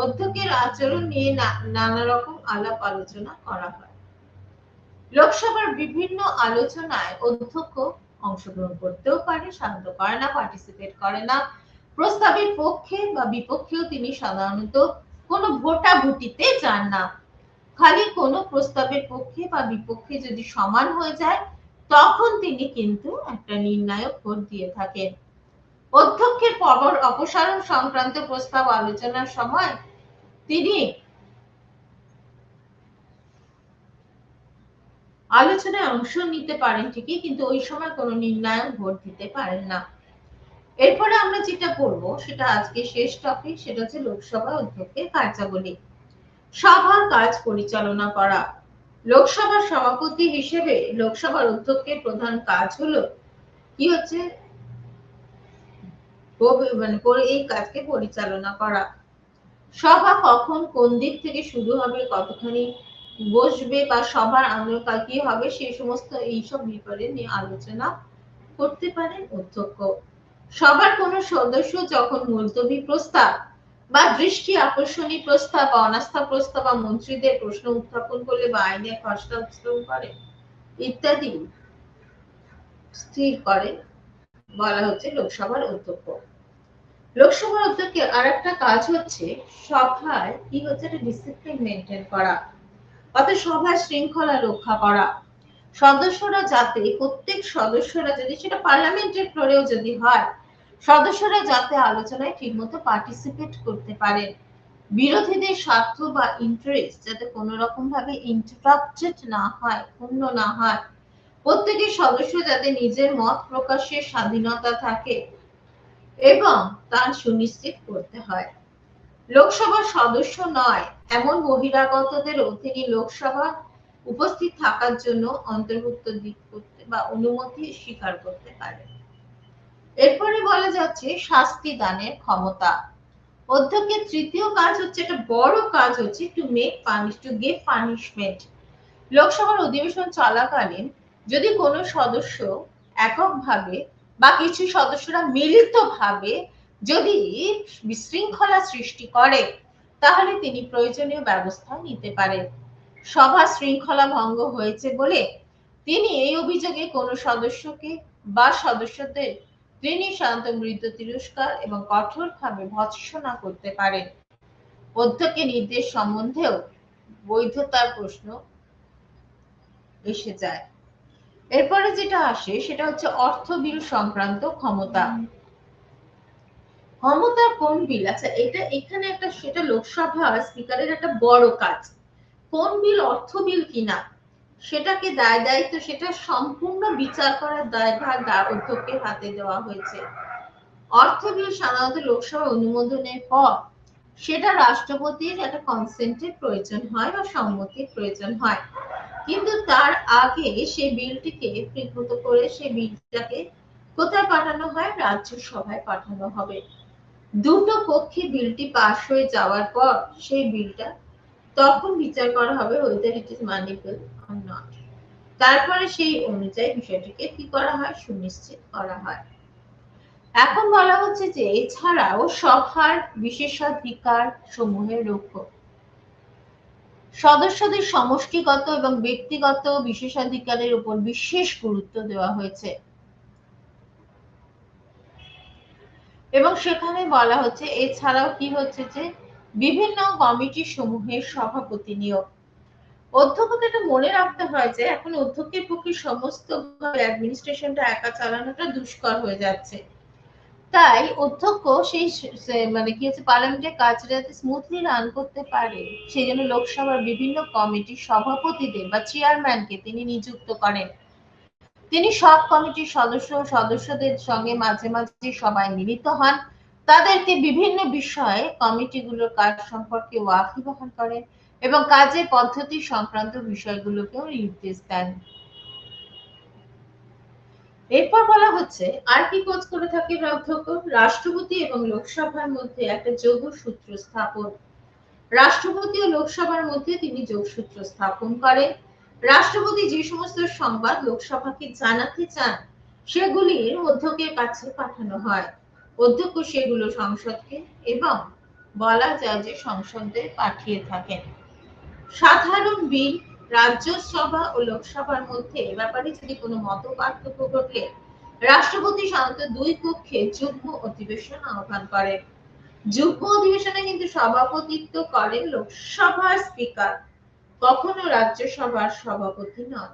অধ্যক্ষের আচরণ নিয়ে নানা রকম আলাপ আলোচনা করা হয়। লোকসভার বিভিন্ন আলোচনায় অধ্যক্ষ অংশগ্রহণ করতেও পারে, সাধারণত করে না, পার্টিসিপেট করে না। প্রস্তাবের পক্ষে বা বিপক্ষেও তিনি সাধারণত কোনো ভোটাভুটিতে যান না। খালি কোনো প্রস্তাবের পক্ষে বা বিপক্ষে যদি সমান হয়ে যায় তখন তিনি কিন্তু একটা নির্ণায়ক ভোট দিয়ে থাকেন। অধ্যক্ষের অপসারণ সংক্রান্ত প্রস্তাব আলোচনার সময় তিনি আলোচনায় অংশ নিতে পারেন ঠিকই, কিন্তু ওই সময় কোনো নির্ণায়ক ভোট দিতে পারেন না। এরপরে আমরা যেটা করবো সেটা আজকে শেষ টপিক, সেটা হচ্ছে লোকসভা অধ্যক্ষের কার্যাবলী। সভার কাজ পরিচালনা করা। লোকসভার সভাপতি হিসেবে লোকসভার অধ্যক্ষের প্রধান কাজ হলো কি হচ্ছে এই কাজকে পরিচালনা করা। সভা কখন কোন দিক থেকে শুরু হবে, কতখানি বসবে বা সভার আন্দোলন কি হবে সেই সমস্ত এইসব ব্যাপারে নিয়ে আলোচনা করতে পারেন অধ্যক্ষ। সবার কোন সদস্য যখন মুলতবি প্রস্তাব বা দৃষ্টি আকর্ষণী প্রস্তাব বা অনাস্থা প্রস্তাব বা মন্ত্রীদের প্রশ্ন উত্থাপন করলে বা আইনের খসড়া উপস্থাপন করে ইত্যাদি স্থির করে বলা হচ্ছে লোকসভার অধ্যক্ষ। লোকসভার অধ্যক্ষের আর একটা কাজ হচ্ছে সভায় কি হচ্ছে ডিসিপ্লিন মেনটেন করা, অর্থাৎ সভার শৃঙ্খলা রক্ষা করা। সদস্যরা যাতে প্রত্যেক সদস্যরা যদি সেটা পার্লামেন্টের ফ্লোরেও যদি হয়, সদস্যরা যাতে আলোচনায় ঠিকমতো পার্টিসিপেট করতে পারেন, বিরোধীদের স্বার্থ বা ইন্টারেস্ট যাতে কোনো রকম ভাবে ইন্টারাপ্টেড না হয়, ক্ষুণ্ণ না হয়, প্রত্যেকের সদস্য যাতে নিজের মত প্রকাশের স্বাধীনতা থাকে এবং তা সুনিশ্চিত করতে হয়। লোকসভার সদস্য নয় এমন বহিরাগতদেরও তিনি লোকসভা উপস্থিত থাকার জন্য অন্তর্ভুক্ত দিক করতে বা অনুমতি স্বীকার করতে পারেন। এরপরে বলা যাচ্ছে শাস্তি দানের ক্ষমতা। অধ্যক্ষের তৃতীয় কাজ হচ্ছে, একটা বড় কাজ হচ্ছে টু গিভ পানিশমেন্ট। লোকসভার অধিবেশন চলাকালীন যদি কোনো সদস্য এককভাবে বা কিছু সদস্যরা মিলিতভাবে যদি বিশৃঙ্খলা সৃষ্টি করে, তাহলে তিনি প্রয়োজনীয় ব্যবস্থা নিতে পারেন। সভা শৃঙ্খলা ভঙ্গ হয়েছে বলে তিনি এই অভিযোগে কোনো সদস্যকে বা সদস্যদের তিনি সাধারণত মৃদু তিরস্কার এবং কঠোরভাবে ভৎসনা করতে পারেন। অধ্যক্ষের নির্দেশ সম্বন্ধেও বৈধতার প্রশ্ন এসে যায়। এরপরে যেটা আসে সেটা হচ্ছে অর্থ বিল সংক্রান্ত ক্ষমতা। ক্ষমতার কোন বিল, আচ্ছা এটা এখানে একটা সেটা লোকসভা স্পিকারের একটা বড় কাজ। কোন বিল অর্থ বিল কিনা সেটাকে দায়িত্ব সেটা সম্পূর্ণ বিচার করার দায়ভার অধ্যক্ষের হাতে দেওয়া হয়েছে। অর্থ বিল সাধারণত লোকসভা অনুমোদনের পর সেটা রাষ্ট্রপতির একটা কনসেন্টের প্রয়োজন হয় বা সম্মতির প্রয়োজন হয়, কিন্তু তার আগে সেই বিলটিকে স্বীকৃত করে সেই বিলটাকে কোথায় পাঠানো হয়, রাজ্যসভায় পাঠানো হবে। দুটো কক্ষে বিলটি পাশ হয়ে যাওয়ার পর সেই বিলটা তখন বিচার করা হবে whether it is money bill or not। তারপরে সেই অনুযায়ী বিষয়টিকে কি করা হয়, সুনিশ্চিত করা হয়। এখন বলা হচ্ছে যে এছাড়াও সভার বিশেষাধিকার সমূহের রক্ষক। সদস্যদের সমষ্টিগত এবং ব্যক্তিগত বিশেষাধিকারের উপর বিশেষ গুরুত্ব দেওয়া হয়েছে এবং সেখানে বলা হচ্ছে এছাড়াও কি হচ্ছে যে বিভিন্ন কমিটি সমূহের সভাপতি নিয়োগ। অধ্যক্ষকে এটা মনে রাখতে হয় যে এখন অধ্যক্ষের পক্ষে সমস্ত অ্যাডমিনিস্ট্রেশনটা একা চালানোটা দুষ্কর হয়ে যাচ্ছে। তাই অধ্যক্ষ সেই মানে কি হচ্ছে পার্লামেন্টের কাজটা যাতে স্মুথলি রান করতে পারে সেই জন্য লোকসভার বিভিন্ন কমিটির সভাপতিদের বা চেয়ারম্যানকে তিনি নিযুক্ত করেন। তিনি সব কমিটির সদস্যদের সঙ্গে মাঝে মাঝে সবাই মিলিত হন, তাদেরকে বিভিন্ন বিষয়ে কমিটিগুলোর কাজ সম্পর্কে ওয়াকিবহাল করেন এবং কাজের পদ্ধতি সংক্রান্ত বিষয়গুলোকেও নির্দেশ দেন। এরপর বলা হচ্ছে আর কি কাজ করে থাকে অধ্যক্ষ, রাষ্ট্রপতি এবং লোকসভার মধ্যে একটা যোগসূত্র স্থাপন। রাষ্ট্রপতি ও লোকসভার মধ্যে তিনি যোগসূত্র স্থাপন করেন। রাষ্ট্রপতি যে সমস্ত সংবাদ লোকসভাকে জানাতে চান সেগুলির অধ্যক্ষের কাছে পাঠানো হয়। অধ্যক্ষ সেগুলো সংসদকে এবং বলা যায় যে সংসদে পাঠিয়ে থাকেন। সাধারণ বিল রাজ্যসভা ও লোকসভার মধ্যে এ ব্যাপারে যদি কোনো মতপার্থক্য ঘটলে রাষ্ট্রপতি সাধারণত দুই কক্ষে যুগ্ম অধিবেশন আহ্বান করেন। যুগ্ম অধিবেশনে কিন্তু সভাপতিত্ব করেন লোকসভার স্পিকার, কখনো রাজ্যসভার সভাপতি নন।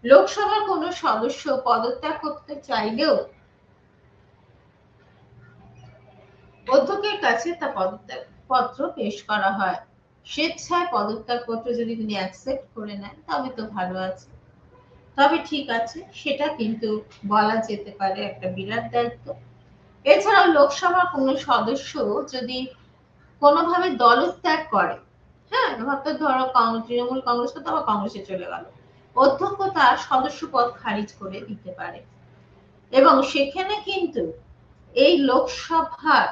লোকসভার কোনো সদস্য পদত্যাগ করতে চাইলেও অধ্যক্ষের কাছে তা পদত্যাগ পত্র পেশ করা হয়। স্বেচ্ছায় পদত্যাগ পত্র যদি তিনি অ্যাকসেপ্ট করে নেন তবে তো ভালো আছে, তবে ঠিক আছে, সেটা কিন্তু বলা যেতে পারে একটা বিরাট দায়িত্ব। এছাড়াও লোকসভার কোনো সদস্য যদি কোনোভাবে দলত্যাগ করে, হ্যাঁ হয়তো ধরো তৃণমূল কংগ্রেস করতে আবার কংগ্রেসে চলে গেল, অধ্যক্ষ তার সদস্য পদ খারিজ করে দিতে পারে এবং সেখানে কিন্তু এই লোকসভার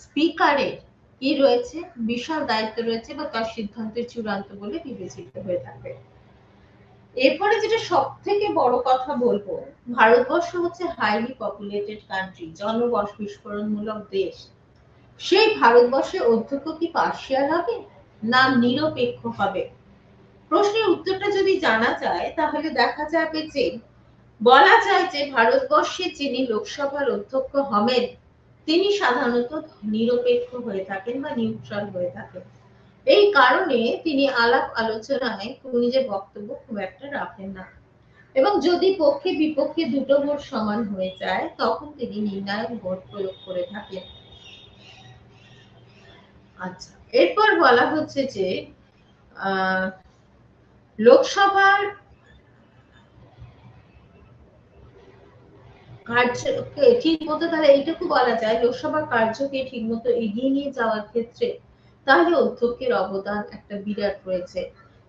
স্পিকারের কি রয়েছে, বিশাল দায়িত্ব রয়েছে বা তার সিদ্ধান্তের চূড়ান্ত বলে বিবেচিত হয়ে থাকে। এরপরে যেটা সব থেকে বড় কথা বলবো, ভারতবর্ষ হচ্ছে হাইলি পপুলেটেড কান্ট্রি, জনবিস্ফোরণমূলক দেশ। সেই ভারতবর্ষে অধ্যক্ষ কি পার্শিয়াল হবে না নিরপেক্ষ হবে? প্রশ্নের উত্তরটা যদি জানা যায় তাহলে দেখা যাবে যে বলা যায় যে ভারতবর্ষে যিনি লোকসভার অধ্যক্ষ হবেন তিনি সাধারণত নিরপেক্ষ হয়ে থাকেন বা নিউট্রাল হয়ে থাকেন। এই কারণে তিনি আলাপ আলোচনায় নিজের বক্তব্য খুব একটা রাখেন না। এবং যদি পক্ষে বিপক্ষে দুটো ভোট সমান হয়ে যায় তখন তিনি নির্ণায়ক ভোট প্রয়োগ করে থাকেন। আচ্ছা, এরপর বলা হচ্ছে যে লোকসভার কার্যকে ঠিক মতো, তাহলে এইটুকু বলা যায় লোকসভার কার্যকে ঠিক মতো এগিয়ে নিয়ে যাওয়ার ক্ষেত্রে তাহলে অধ্যক্ষের অবদান একটা বিরাট রয়েছে।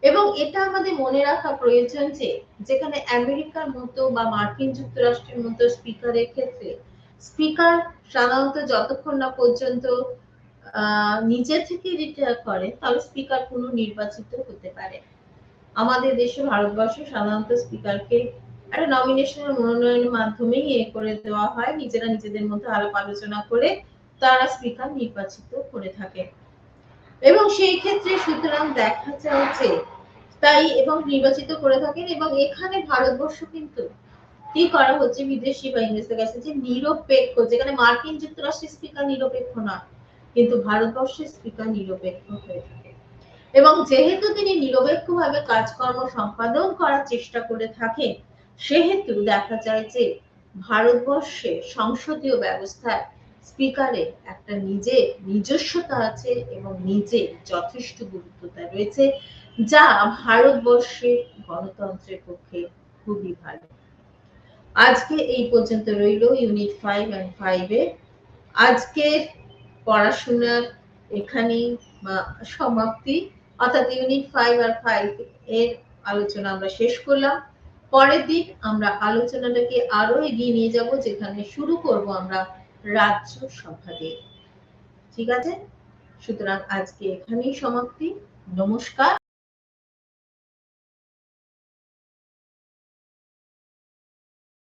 এবং এটা আমাদের মনে রাখা প্রয়োজন যে যেখানে আমেরিকার মতো বা মার্কিন যুক্তরাষ্ট্রের মতো স্পিকারের ক্ষেত্রে স্পিকার সাধারণত যতক্ষণ না পর্যন্ত নিজে থেকে রিটায়ার করে তাহলে স্পিকার পুনর্নির্বাচিত হতে পারে। আমাদের দেশে ভারতবর্ষে সাধারণত স্পিকারকে একটা নমিনেশনের মনোনয়নের মাধ্যমেই করে দেওয়া হয়, নিজেরা নিজেদের মধ্যে আলাপ আলোচনা করে তারা স্পিকার নির্বাচিত করে থাকে। এবং সেই ক্ষেত্রে সুতরাং দেখা যায় যে তাই এবং নির্বাচিত করে থাকেন। এবং এখানে ভারতবর্ষ কিন্তু কি করা হচ্ছে বিদেশি বা ইংরেজদের কাছে যে নিরপেক্ষ, যেখানে মার্কিন যুক্তরাষ্ট্রের স্পিকার নিরপেক্ষ নয় কিন্তু ভারতবর্ষের স্পিকার নিরপেক্ষ হয়ে থাকে। এবং যেহেতু তিনি নিরপেক্ষভাবে কাজকর্ম সম্পাদন করার চেষ্টা করে থাকেন সেহেতু দেখা যায় যে ভারতবর্ষে সংসদীয় ব্যবস্থায় স্পিকারের একটা নিজস্বতা আছে এবং নিজে যথেষ্ট গুরুত্বতা রয়েছে, যা ভারতবর্ষের গণতন্ত্রের পক্ষে খুবই ভালো। আজকে এই পর্যন্ত রইল ইউনিট 5 and 5 এ। আজকের পড়াশোনার এখানেই সমাপ্তি, অর্থাৎ ইউনিট 5 আর 5 এর আলোচনা আমরা শেষ করলাম। পরের দিন আমরা আলোচনাটাকে আরো এগিয়ে নিয়ে যাব, যেখানে শুরু করব আমরা রাজ্য সভা দিয়ে। ঠিক আছে? সুতরাং আজকে এখানেই সমাপ্তি। নমস্কার।